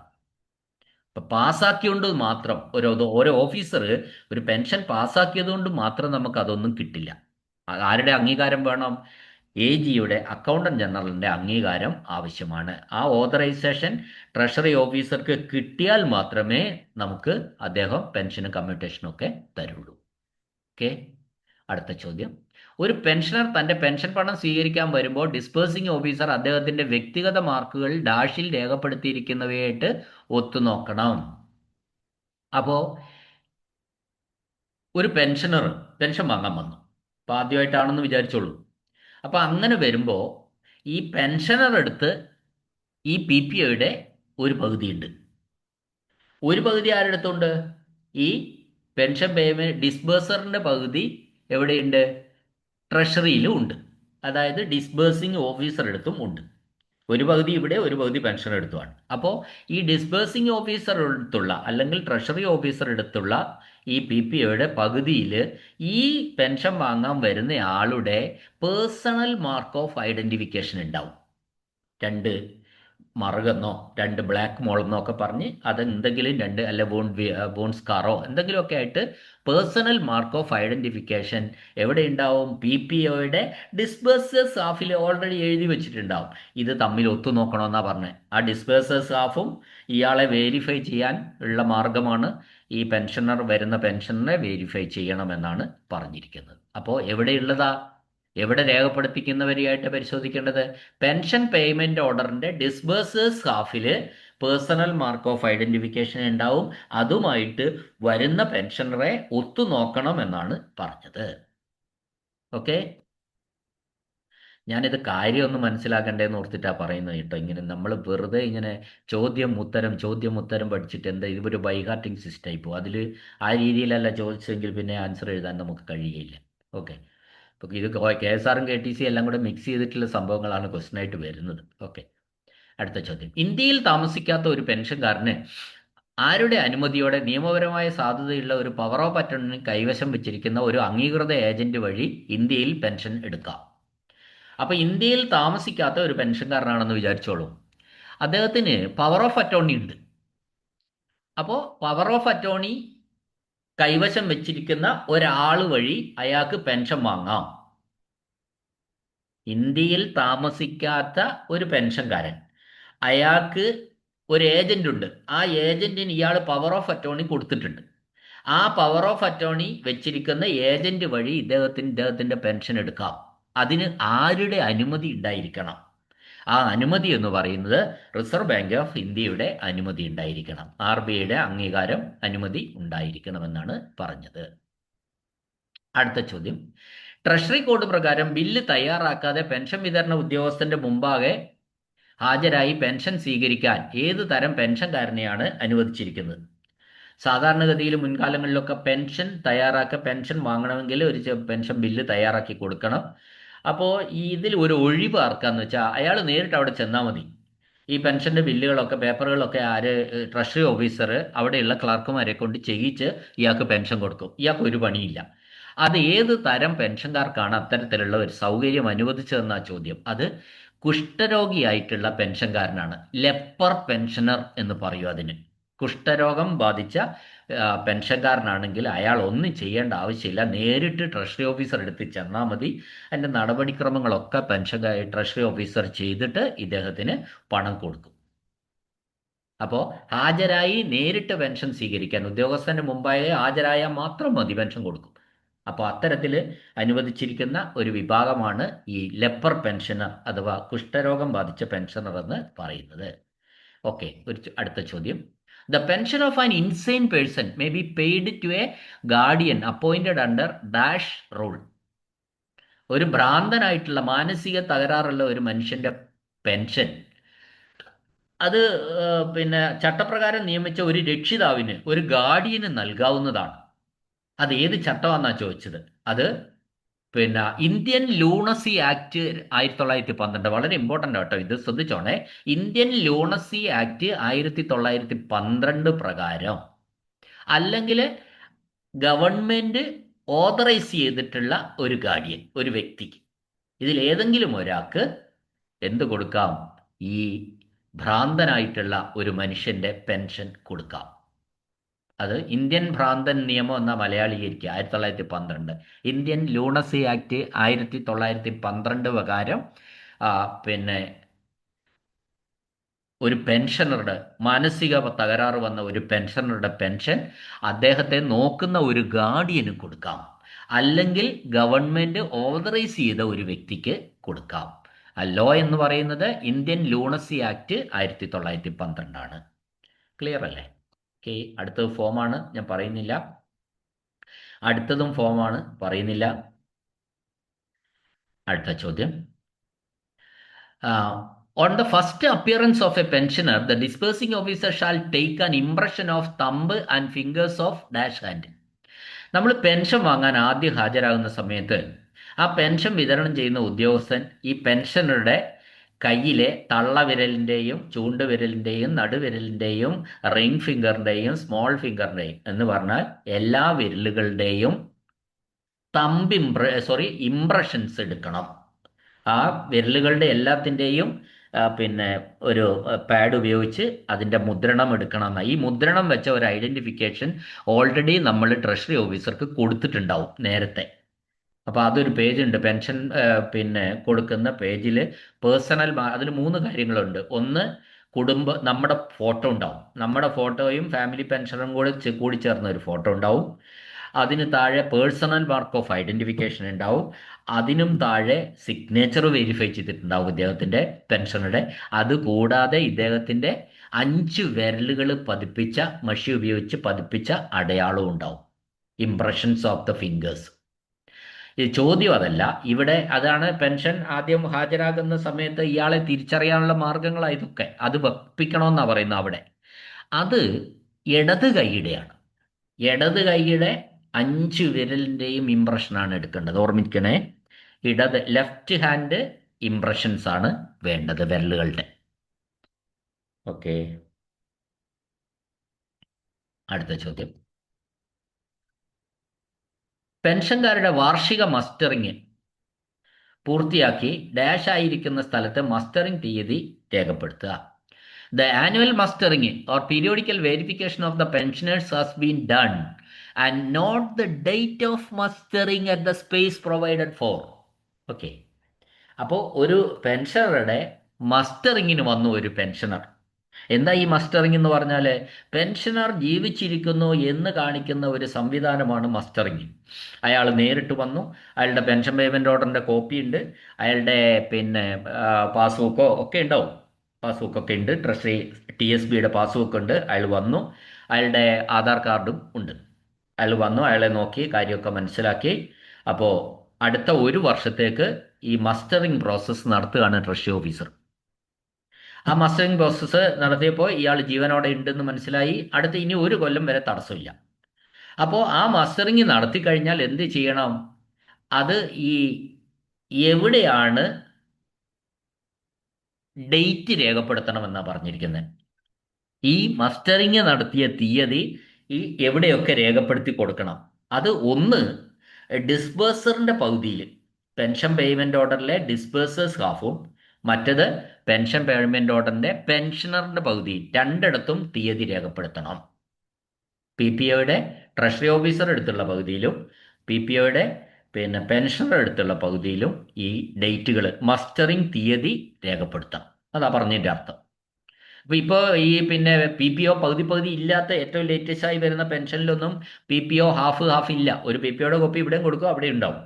ഇപ്പം പാസ്സാക്കിയോണ്ട് മാത്രം ഓരോ ഓഫീസർ ഒരു പെൻഷൻ പാസ്സാക്കിയത് കൊണ്ട് മാത്രം നമുക്ക് അതൊന്നും കിട്ടില്ല. ആരുടെ അംഗീകാരം വേണം? AGയുടെ അക്കൗണ്ടന്റ് ജനറലിൻ്റെ അംഗീകാരം ആവശ്യമാണ്. ആ ഓതറൈസേഷൻ ട്രഷറി ഓഫീസർക്ക് കിട്ടിയാൽ മാത്രമേ നമുക്ക് അദ്ദേഹം പെൻഷനും കമ്മ്യൂട്ടേഷനും ഒക്കെ തരുള്ളൂ. ഓക്കെ, അടുത്ത ചോദ്യം. ഒരു പെൻഷനർ തൻ്റെ പെൻഷൻ പണം സ്വീകരിക്കാൻ വരുമ്പോൾ ഡിസ്പേഴ്സിംഗ് ഓഫീസർ അദ്ദേഹത്തിൻ്റെ വ്യക്തിഗത മാർക്കുകൾ ഡാഷിൽ രേഖപ്പെടുത്തിയിരിക്കുന്നവയായിട്ട് ഒത്തുനോക്കണം. അപ്പോൾ ഒരു പെൻഷനർ പെൻഷൻ വാങ്ങാൻ വന്നു, അപ്പോൾ ആദ്യമായിട്ടാണെന്ന് വിചാരിച്ചോളൂ. അപ്പോൾ അങ്ങനെ വരുമ്പോൾ ഈ പെൻഷനർ എടുത്ത് ഈ PPOയുടെ ഒരു പകുതിയുണ്ട്. ഒരു പകുതി ആരുടെ അടുത്തുണ്ട്? ഈ പെൻഷൻ പേയ്മെന്റ് ഡിസ്ബേഴ്സറിൻ്റെ പകുതി എവിടെയുണ്ട്? ട്രഷറിയിലും ഉണ്ട്. അതായത് ഡിസ്ബേഴ്സിംഗ് ഓഫീസർ എടുത്തും ഉണ്ട്. ഒരു പകുതി ഇവിടെ, ഒരു പകുതി പെൻഷൻ എടുത്തുമാണ്. അപ്പോൾ ഈ ഡിസ്ബേഴ്സിംഗ് ഓഫീസർ എടുത്തുള്ള അല്ലെങ്കിൽ ട്രഷറി ഓഫീസർ എടുത്തുള്ള ഈ PPOയുടെ പകുതിയിൽ ഈ പെൻഷൻ വാങ്ങാൻ വരുന്ന ആളുടെ പേഴ്സണൽ മാർക്ക് ഓഫ് ഐഡൻറ്റിഫിക്കേഷൻ ഉണ്ടാവും. 2 മറുകെന്നോ 2 ബ്ലാക്ക് മോളെന്നോ ഒക്കെ പറഞ്ഞ് അതെന്തെങ്കിലും 2 അല്ലെ ബോൺ സ്കാറോ എന്തെങ്കിലുമൊക്കെ ആയിട്ട് പേഴ്സണൽ മാർക്ക് ഓഫ് ഐഡൻറ്റിഫിക്കേഷൻ എവിടെ ഉണ്ടാവും? PPOയുടെ ഡിസ്ബേഴ്സേഴ്സ് സ്റ്റാഫിൽ ഓൾറെഡി എഴുതി വെച്ചിട്ടുണ്ടാവും. ഇത് തമ്മിൽ ഒത്തുനോക്കണമെന്നാണ് പറഞ്ഞത്. ആ ഡിസ്ബേഴ്സേഴ്സ് സ്റ്റാഫും ഇയാളെ വെരിഫൈ ചെയ്യാൻ ഉള്ള മാർഗമാണ് ഈ പെൻഷനർ വരുന്ന പെൻഷനെ വെരിഫൈ ചെയ്യണമെന്നാണ് പറഞ്ഞിരിക്കുന്നത്. അപ്പോൾ എവിടെയുള്ളതാ? എവിടെ രേഖപ്പെടുത്തിക്കുന്നവരെയായിട്ട് പരിശോധിക്കേണ്ടത്? പെൻഷൻ പേയ്മെന്റ് ഓർഡറിന്റെ ഡിസ്ബേഴ്സേഴ്സ് സ്റ്റാഫിൽ പേഴ്സണൽ മാർക്ക് ഓഫ് ഐഡന്റിഫിക്കേഷൻ ഉണ്ടാവും. അതുമായിട്ട് വരുന്ന പെൻഷനറെ ഒത്തുനോക്കണം എന്നാണ് പറഞ്ഞത്. ഓക്കെ, ഞാനിത് കാര്യം ഒന്ന് മനസ്സിലാക്കണ്ടേന്ന് ഓർത്തിട്ടാണ് പറയുന്നത് കേട്ടോ. ഇങ്ങനെ നമ്മൾ വെറുതെ ഇങ്ങനെ ചോദ്യം ഉത്തരം പഠിച്ചിട്ട് എന്താ ഇതൊരു ബൈഹാർട്ടിങ് സിസ്റ്റം ഇപ്പോൾ അതിൽ ആ രീതിയിലല്ല ചോദിച്ചെങ്കിൽ പിന്നെ ആൻസർ എഴുതാൻ നമുക്ക് കഴിയില്ല. ഓക്കെ, അപ്പോൾ ഇത് KSRും KTC എല്ലാം കൂടെ മിക്സ് ചെയ്തിട്ടുള്ള സംഭവങ്ങളാണ് ക്വസ്റ്റ്യനായിട്ട് വരുന്നത്. ഓക്കെ, അടുത്ത ചോദ്യം. ഇന്ത്യയിൽ താമസിക്കാത്ത ഒരു പെൻഷൻകാരന് ആരുടെ അനുമതിയോടെ നിയമപരമായ സാധുതയുള്ള ഒരു പവർ ഓഫ് അറ്റോർണി കൈവശം വെച്ചിരിക്കുന്ന ഒരു അംഗീകൃത ഏജന്റ് വഴി ഇന്ത്യയിൽ പെൻഷൻ എടുക്കാം? അപ്പോൾ ഇന്ത്യയിൽ താമസിക്കാത്ത ഒരു പെൻഷൻകാരനാണെന്ന് വിചാരിച്ചോളൂ. അദ്ദേഹത്തിന് പവർ ഓഫ് അറ്റോർണി ഉണ്ട്. അപ്പോൾ പവർ ഓഫ് അറ്റോർണി കൈവശം വെച്ചിരിക്കുന്ന ഒരാൾ വഴി അയാൾക്ക് പെൻഷൻ വാങ്ങാം. ഇന്ത്യയിൽ താമസിക്കാത്ത ഒരു പെൻഷൻകാരൻ, അയാൾക്ക് ഒരു ഏജന്റ് ഉണ്ട്. ആ ഏജന്റിന് ഇയാൾ പവർ ഓഫ് അറ്റോർണി കൊടുത്തിട്ടുണ്ട്. ആ പവർ ഓഫ് അറ്റോർണി വെച്ചിരിക്കുന്ന ഏജന്റ് വഴി ഇദ്ദേഹത്തിന്റെ പെൻഷൻ എടുക്കാം. അതിന് ആരുടെ അനുമതി ഉണ്ടായിരിക്കണം? ആ അനുമതി എന്ന് പറയുന്നത് റിസർവ് ബാങ്ക് ഓഫ് ഇന്ത്യയുടെ അനുമതി ഉണ്ടായിരിക്കണം. RBIയുടെ അംഗീകാരം അനുമതി ഉണ്ടായിരിക്കണമെന്നാണ് പറഞ്ഞത്. അടുത്ത ചോദ്യം. ട്രഷറി കോഡ് പ്രകാരം ബില്ല് തയ്യാറാക്കാതെ പെൻഷൻ വിതരണ ഉദ്യോഗസ്ഥന്റെ മുമ്പാകെ ഹാജരായി പെൻഷൻ സ്വീകരിക്കാൻ ഏത് തരം പെൻഷൻകാരനെയാണ് അനുവദിച്ചിരിക്കുന്നത്? സാധാരണഗതിയിൽ മുൻകാലങ്ങളിലൊക്കെ പെൻഷൻ വാങ്ങണമെങ്കിൽ ഒരു പെൻഷൻ ബില്ല് തയ്യാറാക്കി കൊടുക്കണം. അപ്പോൾ ഇതിൽ ഒരു ഒഴിവ് ആർക്കാന്ന് വെച്ചാൽ അയാൾ നേരിട്ട് അവിടെ ചെന്നാൽ മതി. ഈ പെൻഷന്റെ ബില്ലുകളൊക്കെ പേപ്പറുകളൊക്കെ ആര് ട്രഷറി ഓഫീസർ അവിടെയുള്ള ക്ലർക്കുമാരെ കൊണ്ട് ചെയ്യിച്ച് ഇയാൾക്ക് പെൻഷൻ കൊടുക്കും. ഇയാൾക്ക് ഒരു പണിയില്ല. അത് ഏത് തരം പെൻഷൻകാർക്കാണ് അത്തരത്തിലുള്ള ഒരു സൗകര്യം അനുവദിച്ചതെന്നാ ചോദ്യം. അത് കുഷ്ഠരോഗിയായിട്ടുള്ള പെൻഷൻകാരനാണ്. ലെപ്പർ പെൻഷനർ എന്ന് പറയും അതിന്. കുഷ്ഠരോഗം ബാധിച്ച പെൻഷൻകാരനാണെങ്കിൽ അയാൾ ഒന്നും ചെയ്യേണ്ട ആവശ്യമില്ല. നേരിട്ട് ട്രഷറി ഓഫീസർ എടുത്ത് ചെന്നാൽ മതി. അതിൻ്റെ നടപടിക്രമങ്ങളൊക്കെ ട്രഷറി ഓഫീസർ ചെയ്തിട്ട് ഇദ്ദേഹത്തിന് പണം കൊടുക്കും. അപ്പോൾ ഹാജരായി നേരിട്ട് പെൻഷൻ സ്വീകരിക്കാൻ ഉദ്യോഗസ്ഥന് മുമ്പായി ഹാജരായാൽ മാത്രം മതി, പെൻഷൻ കൊടുക്കും. അപ്പോൾ അത്തരത്തിൽ അനുവദിച്ചിരിക്കുന്ന ഒരു വിഭാഗമാണ് ഈ ലെപ്പർ പെൻഷനർ അഥവാ കുഷ്ഠരോഗം ബാധിച്ച പെൻഷനർ എന്ന് പറയുന്നത്. ഓക്കെ, അടുത്ത ചോദ്യം. The pension of an insane person may be paid to a guardian appointed under dash rule. ഒരു ഭ്രാന്തനായിട്ടുള്ള മാനസിക തകരാറുള്ള ഒരു മനുഷ്യന്റെ പെൻഷൻ അത് പിന്നെ ചട്ടപ്രകാരം നിയമിച്ച ഒരു രക്ഷിതാവിന്, ഒരു ഗാർഡിയന് നൽകാവുന്നതാണ്. അത് ഏത് ചട്ടമാണെന്നാണ് ചോദിച്ചത്. അത് പിന്നെ ഇന്ത്യൻ ലൂണസി ആക്ട് 1912. വളരെ ഇമ്പോർട്ടൻ്റ് ആട്ടോ, ഇത് ശ്രദ്ധിച്ചോണേ. ഇന്ത്യൻ ലൂണസി ആക്ട് 1912 പ്രകാരം, അല്ലെങ്കിൽ ഗവൺമെന്റ് ഓതറൈസ് ചെയ്തിട്ടുള്ള ഒരു ഗാർഡിയൻ, ഒരു വ്യക്തിക്ക്, ഇതിലേതെങ്കിലും ഒരാൾക്ക് എന്ത് കൊടുക്കാം? ഈ ഭ്രാന്തനായിട്ടുള്ള ഒരു മനുഷ്യന്റെ പെൻഷൻ കൊടുക്കാം. അത് ഇന്ത്യൻ ഭ്രാന്തൻ നിയമം എന്ന മലയാളീകരിക്കുക. 1912 ഇന്ത്യൻ ലൂണസി ആക്ട് 1912 പ്രകാരം പിന്നെ ഒരു പെൻഷനറുടെ, മാനസിക തകരാറ് വന്ന ഒരു പെൻഷനറുടെ പെൻഷൻ അദ്ദേഹത്തെ നോക്കുന്ന ഒരു ഗാർഡിയന് കൊടുക്കാം, അല്ലെങ്കിൽ ഗവൺമെന്റ് ഓതറൈസ് ചെയ്ത ഒരു വ്യക്തിക്ക് കൊടുക്കാം. ലോ എന്ന് പറയുന്നത് ഇന്ത്യൻ ലൂണസി ആക്ട് 1912 ക്ലിയർ അല്ലേ? ഓക്കെ, അടുത്തത് ഫോമാണ്, ഞാൻ പറയുന്നില്ല. അടുത്തതും ഫോമാണ്, പറയുന്നില്ല. അടുത്ത ചോദ്യം. On the first appearance of a pensioner, the disbursing officer shall take an impression of thumb and fingers of dash hand. നമ്മൾ പെൻഷൻ വാങ്ങാൻ ആദ്യം ഹാജരാകുന്ന സമയത്ത് ആ പെൻഷൻ വിതരണം ചെയ്യുന്ന ഉദ്യോഗസ്ഥൻ ഈ പെൻഷനറുടെ കയ്യിലെ തള്ളവിരലിൻ്റെയും ചൂണ്ടുവിരലിൻ്റെയും നടുവിരലിൻ്റെയും റിംഗ് ഫിംഗറിൻ്റെയും സ്മോൾ ഫിംഗറിൻ്റെയും എന്ന് പറഞ്ഞാൽ എല്ലാ വിരലുകളുടെയും ഇംപ്രഷൻസ് എടുക്കണം. ആ വിരലുകളുടെ എല്ലാത്തിൻ്റെയും പിന്നെ ഒരു പാഡ് ഉപയോഗിച്ച് അതിൻ്റെ മുദ്രണം എടുക്കണം. ഈ മുദ്രണം വെച്ച ഒരു ഐഡൻറ്റിഫിക്കേഷൻ ഓൾറെഡി നമ്മൾ ട്രഷറി ഓഫീസർക്ക് കൊടുത്തിട്ടുണ്ടാവും നേരത്തെ. അപ്പോൾ അതൊരു പേജുണ്ട്, പെൻഷൻ പിന്നെ കൊടുക്കുന്ന പേജിൽ പേഴ്സണൽ, അതിൽ 3 കാര്യങ്ങളുണ്ട്. ഒന്ന്, നമ്മുടെ ഫോട്ടോ ഉണ്ടാവും. നമ്മുടെ ഫോട്ടോയും ഫാമിലി പെൻഷനും കൂടി ചേർന്ന ഒരു ഫോട്ടോ ഉണ്ടാവും. അതിന് താഴെ പേഴ്സണൽ മാർക്ക് ഓഫ് ഐഡൻറ്റിഫിക്കേഷൻ ഉണ്ടാവും. അതിനും താഴെ സിഗ്നേച്ചർ വെരിഫൈ ചെയ്തിട്ടുണ്ടാവും ഇദ്ദേഹത്തിൻ്റെ പെൻഷനുടെ. അതുകൂടാതെ ഇദ്ദേഹത്തിൻ്റെ 5 വിരലുകൾ പതിപ്പിച്ച, മഷി ഉപയോഗിച്ച് പതിപ്പിച്ച അടയാളവും ഉണ്ടാവും, ഇംപ്രഷൻസ് ഓഫ് ദ ഫിംഗേഴ്സ്. ഈ ചോദ്യം അതല്ല ഇവിടെ. അതാണ് പെൻഷൻ ആദ്യം ഹാജരാകുന്ന സമയത്ത് ഇയാളെ തിരിച്ചറിയാനുള്ള മാർഗങ്ങളാണ് ഇതൊക്കെ. അത് വെപ്പിക്കണമെന്നാണ് പറയുന്നത് അവിടെ. അത് ഇടത് കൈയുടെയാണ്. ഇടത് കൈയുടെ 5 വിരലിൻ്റെയും ഇംപ്രഷനാണ് എടുക്കേണ്ടത്, ഓർമ്മിക്കണേ. ലെഫ്റ്റ് ഹാൻഡ് ഇംപ്രഷൻസ് ആണ് വേണ്ടത് വിരലുകളുടെ. ഓക്കെ, അടുത്ത ചോദ്യം. പെൻഷൻകാരുടെ വാർഷിക മസ്റ്ററിങ് പൂർത്തിയാക്കി ഡാഷ് ആയിരിക്കുന്ന സ്ഥലത്ത് മസ്റ്ററിംഗ് തീയതി രേഖപ്പെടുത്തുക. The annual mustering or periodical verification of the pensioners has been done and note the date of mustering at the space provided for. Okay, അപ്പോൾ ഒരു പെൻഷനറുടെ മസ്റ്ററിങ്ങിന് വന്നു ഒരു പെൻഷനർ. എന്താ ഈ മസ്റ്ററിംഗ് എന്ന് പറഞ്ഞാൽ? പെൻഷനർ ജീവിച്ചിരിക്കുന്നു എന്ന് കാണിക്കുന്ന ഒരു സംവിധാനമാണ് മസ്റ്ററിംഗ്. അയാൾ നേരിട്ട് വന്നു, അയാളുടെ പെൻഷൻ പേയ്മെൻറ്റ് ഓർഡറിൻ്റെ കോപ്പി ഉണ്ട്, അയാളുടെ പിന്നെ പാസ്ബുക്കോ ഒക്കെ ഉണ്ടാവും. പാസ്ബുക്കൊക്കെ ഉണ്ട്, ട്രഷറി TSBയുടെ പാസ്ബുക്ക് ഉണ്ട്. അയാൾ വന്നു, അയാളുടെ ആധാർ കാർഡും ഉണ്ട്. അയാൾ വന്നു, അയാളെ നോക്കി കാര്യമൊക്കെ മനസ്സിലാക്കി. അപ്പോൾ അടുത്ത 1 വർഷത്തേക്ക് ഈ മസ്റ്ററിംഗ് പ്രോസസ്സ് നടത്തുകയാണ് ട്രഷറി ഓഫീസർ. ആ മസ്റ്ററിംഗ് പ്രോസസ്സ് നടത്തിയപ്പോൾ ഇയാൾ ജീവനോടെ ഉണ്ടെന്ന് മനസ്സിലായി. അടുത്ത് ഇനി 1 കൊല്ലം വരെ തടസ്സമില്ല. അപ്പോൾ ആ മസ്റ്ററിംഗ് നടത്തി കഴിഞ്ഞാൽ എന്ത് ചെയ്യണം? അത് ഈ എവിടെയാണ് ഡേറ്റ് രേഖപ്പെടുത്തണമെന്നാണ് പറഞ്ഞിരിക്കുന്നത്. ഈ മസ്റ്ററിങ് നടത്തിയ തീയതി ഈ എവിടെയൊക്കെ രേഖപ്പെടുത്തി കൊടുക്കണം. അത് ഒന്ന് ഡിസ്ബേഴ്സറിന്റെ പകുതിയിൽ, പെൻഷൻ പേയ്മെന്റ് ഓർഡറിലെ ഡിസ്ബേഴ്സേഴ്സ് ഹാഫും മറ്റത് പെൻഷൻ പേയ്മെന്റ് ഓർഡറിന്റെ പെൻഷനറിന്റെ പകുതിയും രണ്ടിടത്തും തീയതി രേഖപ്പെടുത്തണം. PPOയുടെ ട്രഷറി ഓഫീസർ എടുത്തുള്ള പകുതിയിലും PPOയുടെ പെൻഷനർ എടുത്തുള്ള പകുതിയിലും ഈ ഡേറ്റുകൾ മസ്റ്ററിംഗ് തീയതി രേഖപ്പെടുത്താം. അതാ പറഞ്ഞതിന്റെ അർത്ഥം. അപ്പൊ ഇപ്പോ ഈ PPO പകുതി പകുതി ഇല്ലാത്ത ഏറ്റവും ലേറ്റസ്റ്റ് ആയി വരുന്ന പെൻഷനിലൊന്നും PPO ഹാഫ് ഹാഫ് ഇല്ല. ഒരു PPOയുടെ കോപ്പി ഇവിടെയും കൊടുക്കും, അവിടെ ഉണ്ടാവും.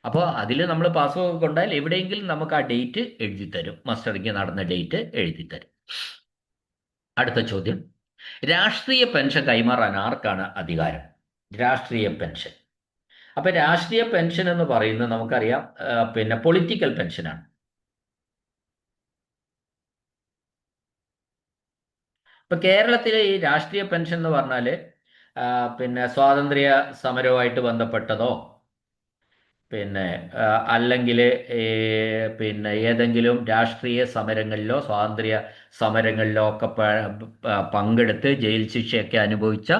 അപ്പോൾ അതിൽ നമ്മൾ പാസ്ബുക്ക് കൊണ്ടാൽ എവിടെയെങ്കിലും നമുക്ക് ആ ഡേറ്റ് എഴുതി തരും, മസ്റ്ററിംഗ് നടന്ന ഡേറ്റ് എഴുതി തരും. അടുത്ത ചോദ്യം, രാഷ്ട്രീയ പെൻഷൻ കൈമാറാൻ ആർക്കാണ് അധികാരം? രാഷ്ട്രീയ പെൻഷൻ. അപ്പൊ രാഷ്ട്രീയ പെൻഷൻ എന്ന് പറയുന്നത് നമുക്കറിയാം, പൊളിറ്റിക്കൽ പെൻഷനാണ്. ഇപ്പൊ കേരളത്തിലെ ഈ രാഷ്ട്രീയ പെൻഷൻ എന്ന് പറഞ്ഞാല് സ്വാതന്ത്ര്യ സമരവുമായിട്ട് ബന്ധപ്പെട്ടതോ അല്ലെങ്കിൽ ഏതെങ്കിലും രാഷ്ട്രീയ സമരങ്ങളിലോ സ്വാതന്ത്ര്യ സമരങ്ങളിലോ ഒക്കെ പങ്കെടുത്ത് ജയിൽ ശിക്ഷയൊക്കെ അനുഭവിച്ച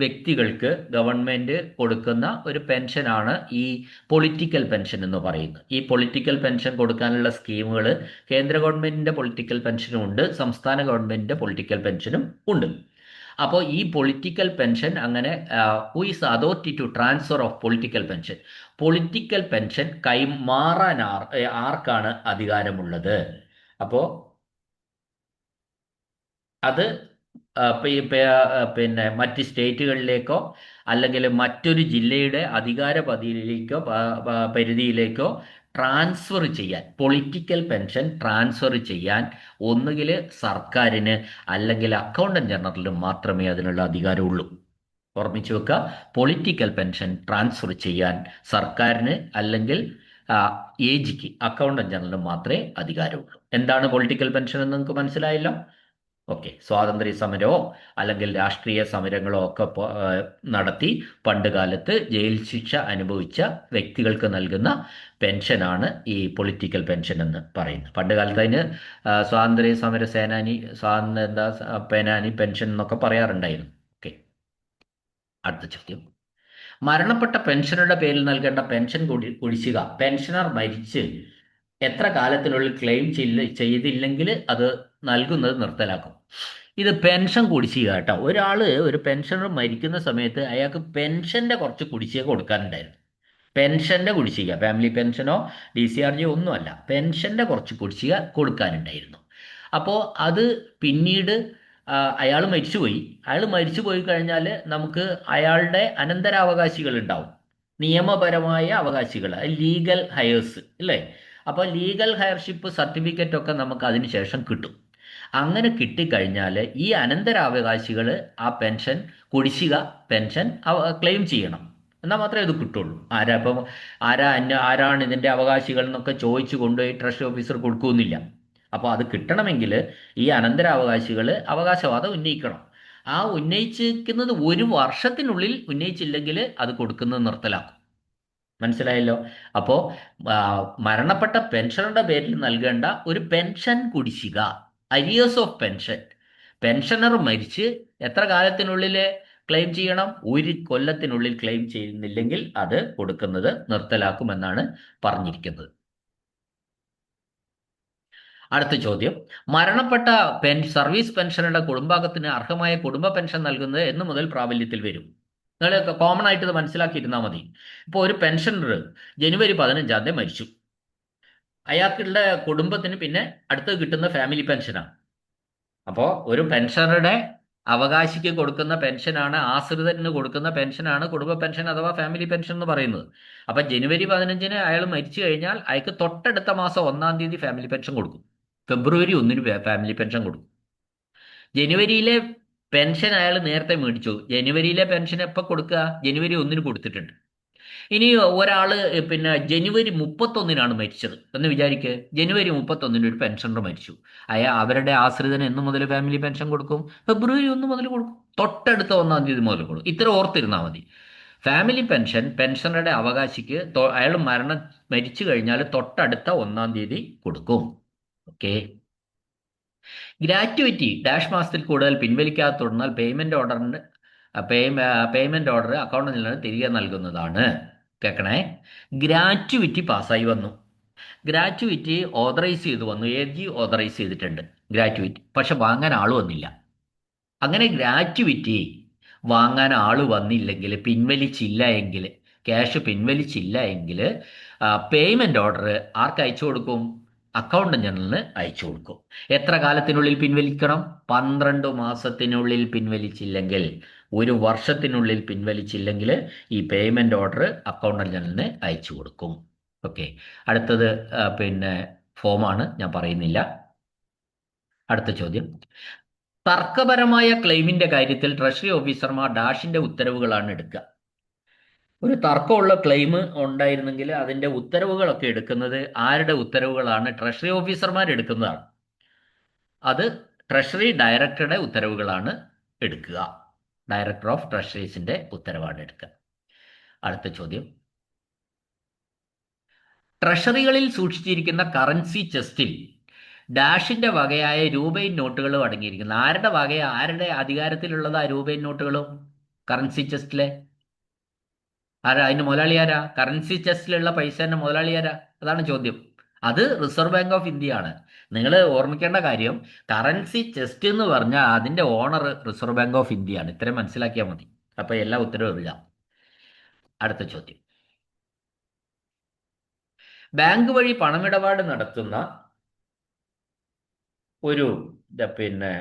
വ്യക്തികൾക്ക് ഗവൺമെന്റ് കൊടുക്കുന്ന ഒരു പെൻഷനാണ് ഈ പൊളിറ്റിക്കൽ പെൻഷൻ എന്ന് പറയുന്നത്. ഈ പൊളിറ്റിക്കൽ പെൻഷൻ കൊടുക്കാനുള്ള സ്കീമുകൾ കേന്ദ്ര ഗവൺമെന്റിന്റെ പൊളിറ്റിക്കൽ പെൻഷനും ഉണ്ട്, സംസ്ഥാന ഗവൺമെന്റിന്റെ പൊളിറ്റിക്കൽ പെൻഷനും ഉണ്ട്. അപ്പോൾ ഈ പൊളിറ്റിക്കൽ പെൻഷൻ അങ്ങനെ who is authority to transfer of political pension, political pension കൈമാറാൻ ആർക്കാണ് അധികാരമുള്ളത്? അപ്പോൾ അത് മറ്റ് സ്റ്റേറ്റുകളിലേക്കോ അല്ലെങ്കിൽ മറ്റൊരു ജില്ലയുടെ അധികാര പരിധിയിലേക്കോ ട്രാൻസ്ഫർ ചെയ്യാൻ, പൊളിറ്റിക്കൽ പെൻഷൻ ട്രാൻസ്ഫർ ചെയ്യാൻ ഒന്നുകിൽ സർക്കാരിന് അല്ലെങ്കിൽ അക്കൗണ്ടന്റ് ജനറലിന് മാത്രമേ അതിനുള്ള അധികാരമുള്ളൂ. ഓർമ്മിച്ചു വെക്കുക, പൊളിറ്റിക്കൽ പെൻഷൻ ട്രാൻസ്ഫർ ചെയ്യാൻ സർക്കാരിന് അല്ലെങ്കിൽ AGക്ക്, അക്കൗണ്ടന്റ് ജനറലിന് മാത്രമേ അധികാരമുള്ളൂ. എന്താണ് പൊളിറ്റിക്കൽ പെൻഷൻ എന്ന് നിങ്ങൾക്ക് മനസ്സിലായല്ലോ? ഓക്കെ. സ്വാതന്ത്ര്യ സമരമോ അല്ലെങ്കിൽ രാഷ്ട്രീയ സമരങ്ങളോ ഒക്കെ നടത്തി പണ്ട് കാലത്ത് ജയിൽ ശിക്ഷ അനുഭവിച്ച വ്യക്തികൾക്ക് നൽകുന്ന പെൻഷനാണ് ഈ പൊളിറ്റിക്കൽ പെൻഷൻ എന്ന് പറയുന്നത്. പണ്ട് കാലത്ത് അതിന് സ്വാതന്ത്ര്യ സമര സേനാനി, പേനാനി പെൻഷൻ എന്നൊക്കെ പറയാറുണ്ടായിരുന്നു. ഓക്കെ. അടുത്ത ചോദ്യം, മരണപ്പെട്ട പെൻഷനറുടെ പേരിൽ നൽകേണ്ട പെൻഷൻ കുടിശ്ശിക പെൻഷനർ മരിച്ച് എത്ര കാലത്തിനുള്ളിൽ ക്ലെയിം ചെയ്തില്ലെങ്കിൽ അത് നൽകുന്നത് നിർത്തലാക്കും? ഇത് പെൻഷൻ കുടിശ്ശിക കേട്ടോ. ഒരു പെൻഷനർ മരിക്കുന്ന സമയത്ത് അയാൾക്ക് പെൻഷന്റെ കുറച്ച് കുടിശ്ശിക കൊടുക്കാനുണ്ടായിരുന്നു. പെൻഷന്റെ കുടിശ്ശിക, ഫാമിലി പെൻഷനോ DCRG ഒന്നുമല്ല, പെൻഷന്റെ കുറച്ച് കുടിശ്ശിക കൊടുക്കാനുണ്ടായിരുന്നു. അപ്പോൾ അത് പിന്നീട് അയാൾ മരിച്ചുപോയി. അയാൾ മരിച്ചു പോയി കഴിഞ്ഞാൽ നമുക്ക് അയാളുടെ അനന്തരാവകാശികൾ ഉണ്ടാവും, നിയമപരമായ അവകാശികൾ, ലീഗൽ ഹയേഴ്സ് അല്ലേ? അപ്പോൾ ലീഗൽ ഹയർഷിപ്പ് സർട്ടിഫിക്കറ്റ് ഒക്കെ നമുക്ക് അതിനുശേഷം കിട്ടും. അങ്ങനെ കിട്ടിക്കഴിഞ്ഞാൽ ഈ അനന്തരാവകാശികൾ ആ പെൻഷൻ കുടിശ്ശിക പെൻഷൻ ക്ലെയിം ചെയ്യണം. എന്നാൽ മാത്രമേ ഇത് കിട്ടുള്ളൂ. ആരാണ് ഇതിൻ്റെ അവകാശികൾ എന്നൊക്കെ ചോദിച്ചു കൊണ്ടുപോയി ട്രഷറി ഓഫീസർ കൊടുക്കുന്നില്ല. അപ്പോൾ അത് കിട്ടണമെങ്കിൽ ഈ അനന്തരാവകാശികൾ അവകാശവാദം ഉന്നയിക്കണം. ആ ഉന്നയിച്ചിരിക്കുന്നത് 1 വർഷത്തിനുള്ളിൽ ഉന്നയിച്ചില്ലെങ്കിൽ അത് കൊടുക്കുന്നത് നിർത്തലാക്കും. മനസ്സിലായല്ലോ? അപ്പോൾ മരണപ്പെട്ട പെൻഷനറുടെ പേരിൽ നൽകേണ്ട ഒരു പെൻഷൻ കുടിശ്ശിക, അരിയേഴ്സ് ഓഫ് പെൻഷൻ, പെൻഷനർ മരിച്ച് എത്ര കാലത്തിനുള്ളിൽ ക്ലെയിം ചെയ്യണം? 1 കൊല്ലത്തിനുള്ളിൽ ക്ലെയിം ചെയ്യുന്നില്ലെങ്കിൽ അത് കൊടുക്കുന്നത് നിർത്തലാക്കുമെന്നാണ് പറഞ്ഞിരിക്കുന്നത്. അടുത്ത ചോദ്യം, മരണപ്പെട്ട സർവീസ് പെൻഷനറുടെ കുടുംബാംഗത്തിന് അർഹമായ കുടുംബ പെൻഷൻ നൽകുന്നത് എന്ന് മുതൽ പ്രാബല്യത്തിൽ വരും? നിങ്ങൾ കോമൺ ആയിട്ട് ഇത് മനസ്സിലാക്കിയിരുന്നാൽ മതി. ഇപ്പോൾ ഒരു പെൻഷനർ ജനുവരി 15-ാം തീയതി മരിച്ചു. അയാൾക്കുള്ള കുടുംബത്തിന് പിന്നെ അടുത്ത് കിട്ടുന്ന ഫാമിലി പെൻഷനാണ്. അപ്പോൾ ഒരു പെൻഷനറുടെ അവകാശിക്ക് കൊടുക്കുന്ന പെൻഷനാണ്, ആശ്രിതന് കൊടുക്കുന്ന പെൻഷനാണ് കുടുംബ പെൻഷൻ അഥവാ ഫാമിലി പെൻഷൻ എന്ന് പറയുന്നത്. അപ്പം ജനുവരി 15-ന് അയാൾ മരിച്ചു കഴിഞ്ഞാൽ അയാൾക്ക് തൊട്ടടുത്ത മാസം 1-ാം തീയതി ഫാമിലി പെൻഷൻ കൊടുക്കും. ഫെബ്രുവരി 1-ന് ഫാമിലി പെൻഷൻ കൊടുക്കും. ജനുവരിയിലെ പെൻഷൻ അയാൾ നേരത്തെ മേടിച്ചു. ജനുവരിയിലെ പെൻഷൻ എപ്പോൾ കൊടുക്കുക? ജനുവരി 1-ന് കൊടുത്തിട്ടുണ്ട്. ഇനി ഒരാൾ ജനുവരി 31-നാണ് മരിച്ചത് എന്ന് വിചാരിക്കുക. ജനുവരി 31-ന് ഒരു പെൻഷനർ മരിച്ചു. അവരുടെ ആശ്രിതന് എന്ന് മുതൽ ഫാമിലി പെൻഷൻ കൊടുക്കും? ഫെബ്രുവരി 1 മുതൽ കൊടുക്കും, തൊട്ടടുത്ത 1-ാം തീയതി മുതൽ കൊടുക്കും. ഇത്ര ഓർത്തിരുന്നാൽ മതി. ഫാമിലി പെൻഷൻ പെൻഷനറുടെ അവകാശിക്ക് അയാൾ മരിച്ചു കഴിഞ്ഞാൽ തൊട്ടടുത്ത 1-ാം തീയതി കൊടുക്കും. ഓക്കെ. ഗ്രാറ്റുവിറ്റി ഡാഷ് മാസത്തിൽ കൂടുതൽ പിൻവലിക്കാതെ തുടർന്നാൽ പേയ്മെന്റ് ഓർഡർ അക്കൗണ്ടിൽ നിന്ന് തിരികെ നൽകുന്നതാണ്. കേൾക്കണേ, ഗ്രാറ്റുവിറ്റി പാസ്സായി വന്നു. ഗ്രാറ്റുവിറ്റി ഓതറൈസ് ചെയ്തു വന്നു, AG ഓതറൈസ് ചെയ്തിട്ടുണ്ട് ഗ്രാറ്റുവിറ്റി, പക്ഷെ വാങ്ങാൻ ആൾ വന്നില്ല. അങ്ങനെ ഗ്രാറ്റുവിറ്റി വാങ്ങാൻ ആൾ വന്നില്ലെങ്കിൽ, പിൻവലിച്ചില്ല എങ്കിൽ, ക്യാഷ് പിൻവലിച്ചില്ല എങ്കിൽ പേയ്മെന്റ് ഓർഡർ ആർക്ക് അയച്ചു കൊടുക്കും? അക്കൗണ്ടന്റ് ജനറലിന് അയച്ചു കൊടുക്കും. എത്ര കാലത്തിനുള്ളിൽ പിൻവലിക്കണം? 12 മാസത്തിനുള്ളിൽ പിൻവലിച്ചില്ലെങ്കിൽ, ഒരു വർഷത്തിനുള്ളിൽ പിൻവലിച്ചില്ലെങ്കിൽ ഈ പേയ്മെന്റ് ഓർഡർ അക്കൗണ്ടന്റ് ജനറലിന് അയച്ചു കൊടുക്കും. ഓക്കെ, അടുത്തത് പിന്നെ ഫോമാണ്, ഞാൻ പറയുന്നില്ല. അടുത്ത ചോദ്യം, തർക്കപരമായ ക്ലെയിമിന്റെ കാര്യത്തിൽ ട്രഷറി ഓഫീസർമാർ ഡാഷിന്റെ ഉത്തരവുകളാണ് എടുക്കുക. ഒരു തർക്കമുള്ള ക്ലെയിം ഉണ്ടായിരുന്നെങ്കിൽ അതിന്റെ ഉത്തരവുകളൊക്കെ എടുക്കുന്നത് ആരുടെ ഉത്തരവുകളാണ്? ട്രഷറി ഓഫീസർമാർ എടുക്കുന്നതാണ്. അത് ട്രഷറി ഡയറക്ടറുടെ ഉത്തരവുകളാണ് എടുക്കുക. ഡയറക്ടർ ഓഫ് ട്രഷറീസിന്റെ ഉത്തരവാണ് എടുക്കുക. അടുത്ത ചോദ്യം, ട്രഷറികളിൽ സൂക്ഷിച്ചിരിക്കുന്ന കറൻസി ചെസ്റ്റിൽ ഡാഷിന്റെ വകയായ രൂപയും നോട്ടുകളും അടങ്ങിയിരിക്കുന്നു. ആരുടെ വകയാ, ആരുടെ അധികാരത്തിലുള്ളതാ രൂപയും നോട്ടുകളും? കറൻസി ചെസ്റ്റിലെ ആരാ അതിന്റെ മുതലാളി? ആരാ കറൻസി ചെസ്റ്റിലുള്ള പൈസന്റെ മുതലാളി? ആരാ? അതാണ് ചോദ്യം. അത് റിസർവ് ബാങ്ക് ഓഫ് ഇന്ത്യ ആണ്. നിങ്ങൾ ഓർമ്മിക്കേണ്ട കാര്യം, കറൻസി ചെസ്റ്റ് എന്ന് പറഞ്ഞാൽ അതിന്റെ owner Reserve Bank of India ആണ്. ഇത്രയും മനസ്സിലാക്കിയാൽ മതി. അപ്പൊ എല്ലാ ഉത്തരവും എഴുതാം. അടുത്ത ചോദ്യം, ബാങ്ക് വഴി പണമിടപാട് നടത്തുന്ന ഒരു പിന്നെ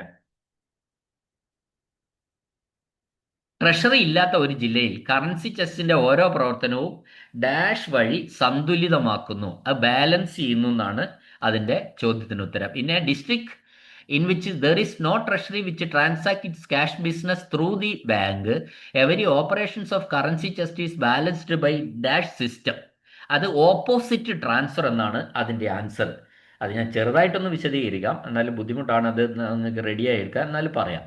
ട്രഷറി ഇല്ലാത്ത ഒരു ജില്ലയിൽ കറൻസി ചെസ്റ്റിന്റെ ഓരോ പ്രവർത്തനവും ഡാഷ് വഴി സന്തുലിതമാക്കുന്നു, അത് ബാലൻസ് ചെയ്യുന്നു എന്നാണ് അതിന്റെ ചോദ്യത്തിന് ഉത്തരം. In a district in which there is no treasury which transact its cash business through the bank, every operations of currency chest is balanced by dash system. അത് ഓപ്പോസിറ്റ് ട്രാൻസ്ഫർ എന്നാണ് അതിന്റെ ആൻസർ. അത് ഞാൻ ചെറുതായിട്ടൊന്ന് വിശദീകരിക്കാം, എന്നാലും ബുദ്ധിമുട്ടാണ്, അത് നിങ്ങൾക്ക് റെഡിയായി എടുക്കാം, എന്നാലും പറയാം.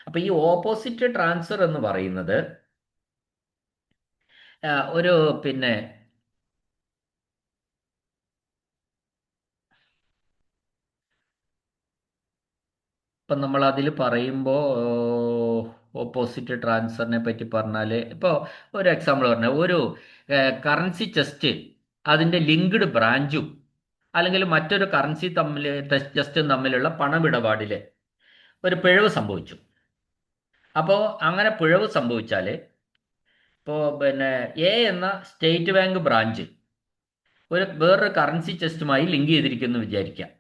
അപ്പൊ ഈ ഓപ്പോസിറ്റ് ട്രാൻസ്ഫർ എന്ന് പറയുന്നത് ഒരു പിന്നെ ഇപ്പം നമ്മൾ അതിൽ പറയുമ്പോൾ ഓപ്പോസിറ്റ് ട്രാൻസ്ഫറിനെ പറ്റി പറഞ്ഞാൽ, ഇപ്പോൾ ഒരു എക്സാമ്പിൾ പറഞ്ഞാൽ, ഒരു കറൻസി ചെസ്റ്റ് അതിൻ്റെ ലിങ്ക്ഡ് ബ്രാഞ്ചും അല്ലെങ്കിൽ മറ്റൊരു കറൻസി ചെസ്റ്റും തമ്മിലുള്ള പണമിടപാടിൽ ഒരു പിഴവ് സംഭവിച്ചു. അപ്പോൾ അങ്ങനെ പിഴവ് സംഭവിച്ചാൽ, ഇപ്പോൾ പിന്നെ എ എന്ന സ്റ്റേറ്റ് ബാങ്ക് ബ്രാഞ്ച് വേറൊരു കറൻസി ചെസ്റ്റുമായി ലിങ്ക് ചെയ്തിരിക്കുന്നു വിചാരിക്കാം.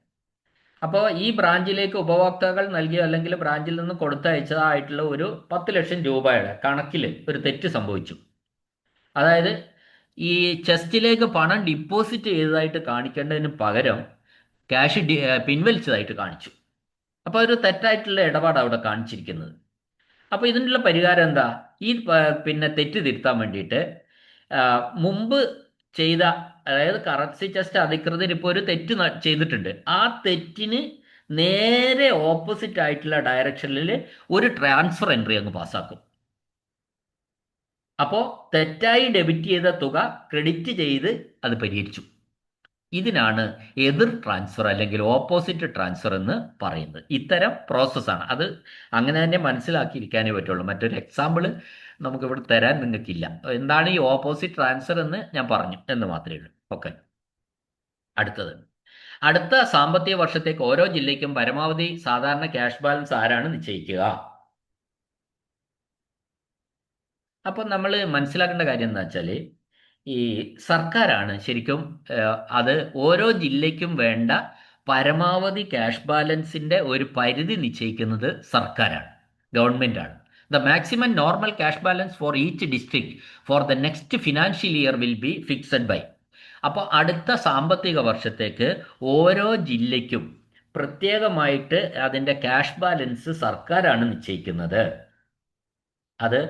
അപ്പോൾ ഈ ബ്രാഞ്ചിലേക്ക് ഉപഭോക്താക്കൾ നൽകിയ അല്ലെങ്കിൽ ബ്രാഞ്ചിൽ നിന്ന് കൊടുത്തയച്ചതായിട്ടുള്ള ഒരു 10 ലക്ഷം രൂപയുടെ കണക്കിൽ ഒരു തെറ്റ് സംഭവിച്ചു. അതായത് ഈ ചെസ്റ്റിലേക്ക് പണം ഡിപ്പോസിറ്റ് ചെയ്തതായിട്ട് കാണിക്കേണ്ടതിന് പകരം ക്യാഷ് പിൻവലിച്ചതായിട്ട് കാണിച്ചു. അപ്പോൾ ഒരു തെറ്റായിട്ടുള്ള ഇടപാട് അവിടെ കാണിച്ചിരിക്കുന്നത്. അപ്പോൾ ഇതിനുള്ള പരിഹാരം എന്താ? ഈ പിന്നെ തെറ്റ് തിരുത്താൻ വേണ്ടിയിട്ട് മുമ്പ് ചെയ്ത, അതായത് കറൻസി ചെസ്റ്റ് അധികൃതർ ഇപ്പോൾ ഒരു തെറ്റ് ചെയ്തിട്ടുണ്ട്, ആ തെറ്റിന് നേരെ ഓപ്പോസിറ്റ് ആയിട്ടുള്ള ഡയറക്ഷനിൽ ഒരു ട്രാൻസ്ഫർ എൻട്രി അങ്ങ് പാസ്സാക്കും. അപ്പോൾ തെറ്റായി ഡെബിറ്റ് ചെയ്ത തുക ക്രെഡിറ്റ് ചെയ്ത് അത് പരിഹരിച്ചു. ഇതിനാണ് എതിർ ട്രാൻസ്ഫർ അല്ലെങ്കിൽ ഓപ്പോസിറ്റ് ട്രാൻസ്ഫർ എന്ന് പറയുന്നത്. ഇത്തരം പ്രോസസ്സാണ് അത്. അങ്ങനെ തന്നെ മനസ്സിലാക്കിയിരിക്കാനേ പറ്റുള്ളൂ. മറ്റൊരു എക്സാമ്പിൾ നമുക്കിവിടെ തരാൻ നിങ്ങൾക്കില്ല. എന്താണ് ഈ ഓപ്പോസിറ്റ് ട്രാൻസ്ഫർ എന്ന് ഞാൻ പറഞ്ഞു എന്ന് മാത്രമേ ഉള്ളൂ. ഓക്കെ, അടുത്തത്, അടുത്ത സാമ്പത്തിക വർഷത്തേക്ക് ഓരോ ജില്ലയ്ക്കും പരമാവധി സാധാരണ ക്യാഷ് ബാലൻസ് ആരാണ് നിശ്ചയിക്കുക? അപ്പം നമ്മൾ മനസ്സിലാക്കേണ്ട കാര്യം എന്താ വെച്ചാൽ, ഈ സർക്കാരാണ് ശരിക്കും അത് ഓരോ ജില്ലയ്ക്കും വേണ്ട പരമാവധി ക്യാഷ് ബാലൻസിന്റെ ഒരു പരിധി നിശ്ചയിക്കുന്നത് സർക്കാരാണ്, ഗവൺമെന്റ് ആണ്. The maximum normal cash balance for each district for the next financial year will be fixed by. അപ്പോൾ അടുത്ത സാമ്പത്തിക വർഷത്തേക്ക് ഓരോ ജില്ലയ്ക്കും പ്രത്യേകമായിട്ട് അതിൻ്റെ ക്യാഷ് ബാലൻസ് സർക്കാരാണ് നിശ്ചയിക്കുന്നത്. അത്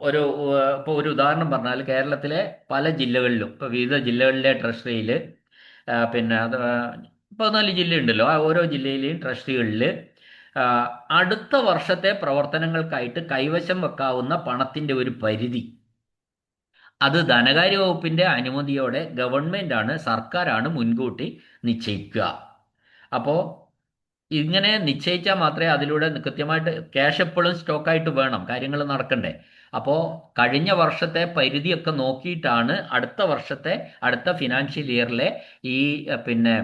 ഒരു ഇപ്പോൾ ഒരു ഉദാഹരണം പറഞ്ഞാൽ, കേരളത്തിലെ പല ജില്ലകളിലും, ഇപ്പോൾ വിവിധ ജില്ലകളിലെ ട്രഷറിയിൽ പിന്നെ അത് 14 ജില്ലയുണ്ടല്ലോ, ആ ഓരോ ജില്ലയിലെയും ട്രഷറികളിൽ അടുത്ത വർഷത്തെ പ്രവർത്തനങ്ങൾക്കായിട്ട് കൈവശം വെക്കാവുന്ന പണത്തിൻ്റെ ഒരു പരിധി, അത് ധനകാര്യ വകുപ്പിന്റെ അനുമതിയോടെ ഗവൺമെന്റ് ആണ്, സർക്കാരാണ് മുൻകൂട്ടി നിശ്ചയിക്കുക. അപ്പോൾ ഇങ്ങനെ നിശ്ചയിച്ചാൽ മാത്രമേ അതിലൂടെ കൃത്യമായിട്ട് ക്യാഷ് എപ്പോഴും സ്റ്റോക്കായിട്ട് വേണം, കാര്യങ്ങൾ നടക്കണ്ടേ. അപ്പോൾ കഴിഞ്ഞ വർഷത്തെ പരിധിയൊക്കെ നോക്കിയിട്ടാണ് അടുത്ത വർഷത്തെ, അടുത്ത ഫിനാൻഷ്യൽ ഇയറിലെ ഈ പിന്നെ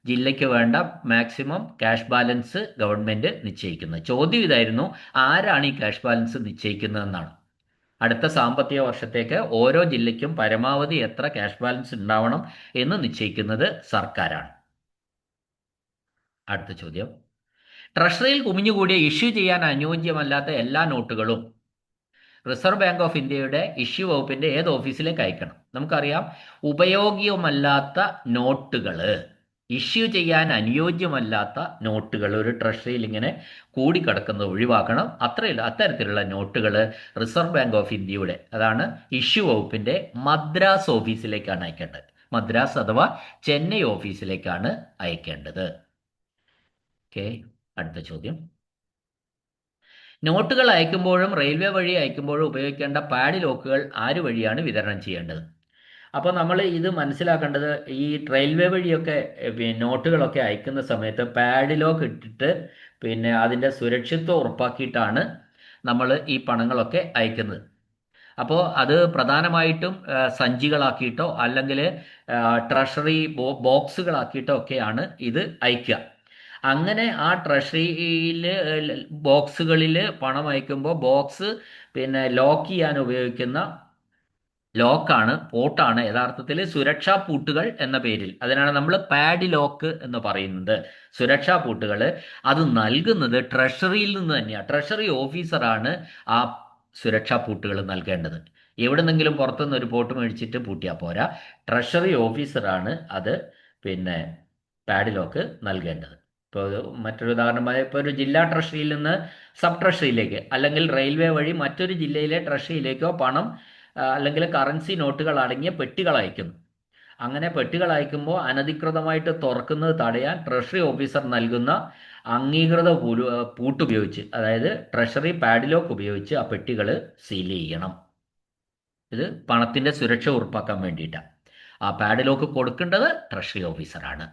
ജില്ലയ്ക്ക് വേണ്ട മാക്സിമം ക്യാഷ് ബാലൻസ് ഗവൺമെന്റ് നിശ്ചയിക്കുന്നത്. ചോദ്യം ഇതായിരുന്നു, ആരാണ് ഈ ക്യാഷ് ബാലൻസ് നിശ്ചയിക്കുന്നതെന്നാണ്. അടുത്ത സാമ്പത്തിക വർഷത്തേക്ക് ഓരോ ജില്ലയ്ക്കും പരമാവധി എത്ര ക്യാഷ് ബാലൻസ് ഉണ്ടാവണം എന്ന് നിശ്ചയിക്കുന്നത് സർക്കാരാണ്. അടുത്ത ചോദ്യം, ട്രഷറിയിൽ കുമിഞ്ഞുകൂടിയ ഇഷ്യൂ ചെയ്യാൻ അനുയോജ്യമല്ലാത്ത എല്ലാ നോട്ടുകളും റിസർവ് ബാങ്ക് ഓഫ് ഇന്ത്യയുടെ ഇഷ്യൂ വകുപ്പിന്റെ ഏത് ഓഫീസിലേക്ക് അയക്കണം? നമുക്കറിയാം, ഉപയോഗ്യമല്ലാത്ത നോട്ടുകൾ, ഇഷ്യൂ ചെയ്യാൻ അനുയോജ്യമല്ലാത്ത നോട്ടുകൾ ഒരു ട്രഷറിയിൽ ഇങ്ങനെ കൂടിക്കിടക്കുന്നത് ഒഴിവാക്കണം. അത്രയില്ല, അത്തരത്തിലുള്ള നോട്ടുകൾ റിസർവ് ബാങ്ക് ഓഫ് ഇന്ത്യയുടെ, അതാണ് ഇഷ്യൂ വകുപ്പിന്റെ മദ്രാസ് ഓഫീസിലേക്കാണ് അയക്കേണ്ടത്. മദ്രാസ് അഥവാ ചെന്നൈ ഓഫീസിലേക്കാണ് അയക്കേണ്ടത്. ഓക്കെ, അടുത്ത ചോദ്യം, നോട്ടുകൾ അയക്കുമ്പോഴും റെയിൽവേ വഴി അയക്കുമ്പോഴും ഉപയോഗിക്കേണ്ട പാഡ് ലോക്കുകൾ ആര് വഴിയാണ് വിതരണം ചെയ്യേണ്ടത്? അപ്പോൾ നമ്മൾ ഇത് മനസ്സിലാക്കേണ്ടത്, ഈ റെയിൽവേ വഴിയൊക്കെ നോട്ടുകളൊക്കെ അയക്കുന്ന സമയത്ത് പാഡ് ലോക്ക് ഇട്ടിട്ട് പിന്നെ അതിൻ്റെ സുരക്ഷിത്വം ഉറപ്പാക്കിയിട്ടാണ് നമ്മൾ ഈ പണങ്ങളൊക്കെ അയക്കുന്നത്. അപ്പോൾ അത് പ്രധാനമായിട്ടും സഞ്ചികളാക്കിയിട്ടോ അല്ലെങ്കിൽ ട്രഷറി ബോക്സുകളാക്കിയിട്ടോ ഒക്കെയാണ് ഇത് അയക്കുക. അങ്ങനെ ആ ട്രഷറിയിൽ ബോക്സുകളിൽ പണം അയക്കുമ്പോൾ ബോക്സ് പിന്നെ ലോക്ക് ചെയ്യാൻ ഉപയോഗിക്കുന്ന ലോക്കാണ്, പോർട്ടാണ് യഥാർത്ഥത്തിൽ സുരക്ഷാ പൂട്ടുകൾ എന്ന പേരിൽ. അതിനാണ് നമ്മൾ പാഡ് ലോക്ക് എന്ന് പറയുന്നത്. സുരക്ഷാ പൂട്ടുകൾ അത് നൽകുന്നത് ട്രഷറിയിൽ നിന്ന് തന്നെയാണ്. ട്രഷറി ഓഫീസറാണ് ആ സുരക്ഷാ പൂട്ടുകൾ നൽകേണ്ടത്. എവിടെന്നെങ്കിലും പുറത്തുനിന്ന് ഒരു പോട്ട് മേടിച്ചിട്ട് പൂട്ടിയാൽ പോരാ, ട്രഷറി ഓഫീസറാണ് അത് പിന്നെ പാഡ് ലോക്ക് നൽകേണ്ടത്. ഇപ്പോൾ മറ്റൊരു ഉദാഹരണമായി, ഇപ്പോൾ ഒരു ജില്ലാ ട്രഷറിയിൽ നിന്ന് സബ് ട്രഷറിയിലേക്ക് അല്ലെങ്കിൽ റെയിൽവേ വഴി മറ്റൊരു ജില്ലയിലെ ട്രഷറിയിലേക്കോ പണം അല്ലെങ്കിൽ കറൻസി നോട്ടുകൾ അടങ്ങിയ പെട്ടികൾ അയക്കുന്നു. അങ്ങനെ പെട്ടികൾ അയക്കുമ്പോൾ അനധികൃതമായിട്ട് തുറക്കുന്നത് തടയാൻ ട്രഷറി ഓഫീസർ നൽകുന്ന അംഗീകൃത പൂട്ടുപയോഗിച്ച്, അതായത് ട്രഷറി പാഡ്ലോക്ക് ഉപയോഗിച്ച് ആ പെട്ടികൾ സീൽ ചെയ്യണം. ഇത് പണത്തിന്റെ സുരക്ഷ ഉറപ്പാക്കാൻ വേണ്ടിയിട്ടാണ്. ആ പാഡ്ലോക്ക് കൊടുക്കേണ്ടത് ട്രഷറി ഓഫീസറാണ്.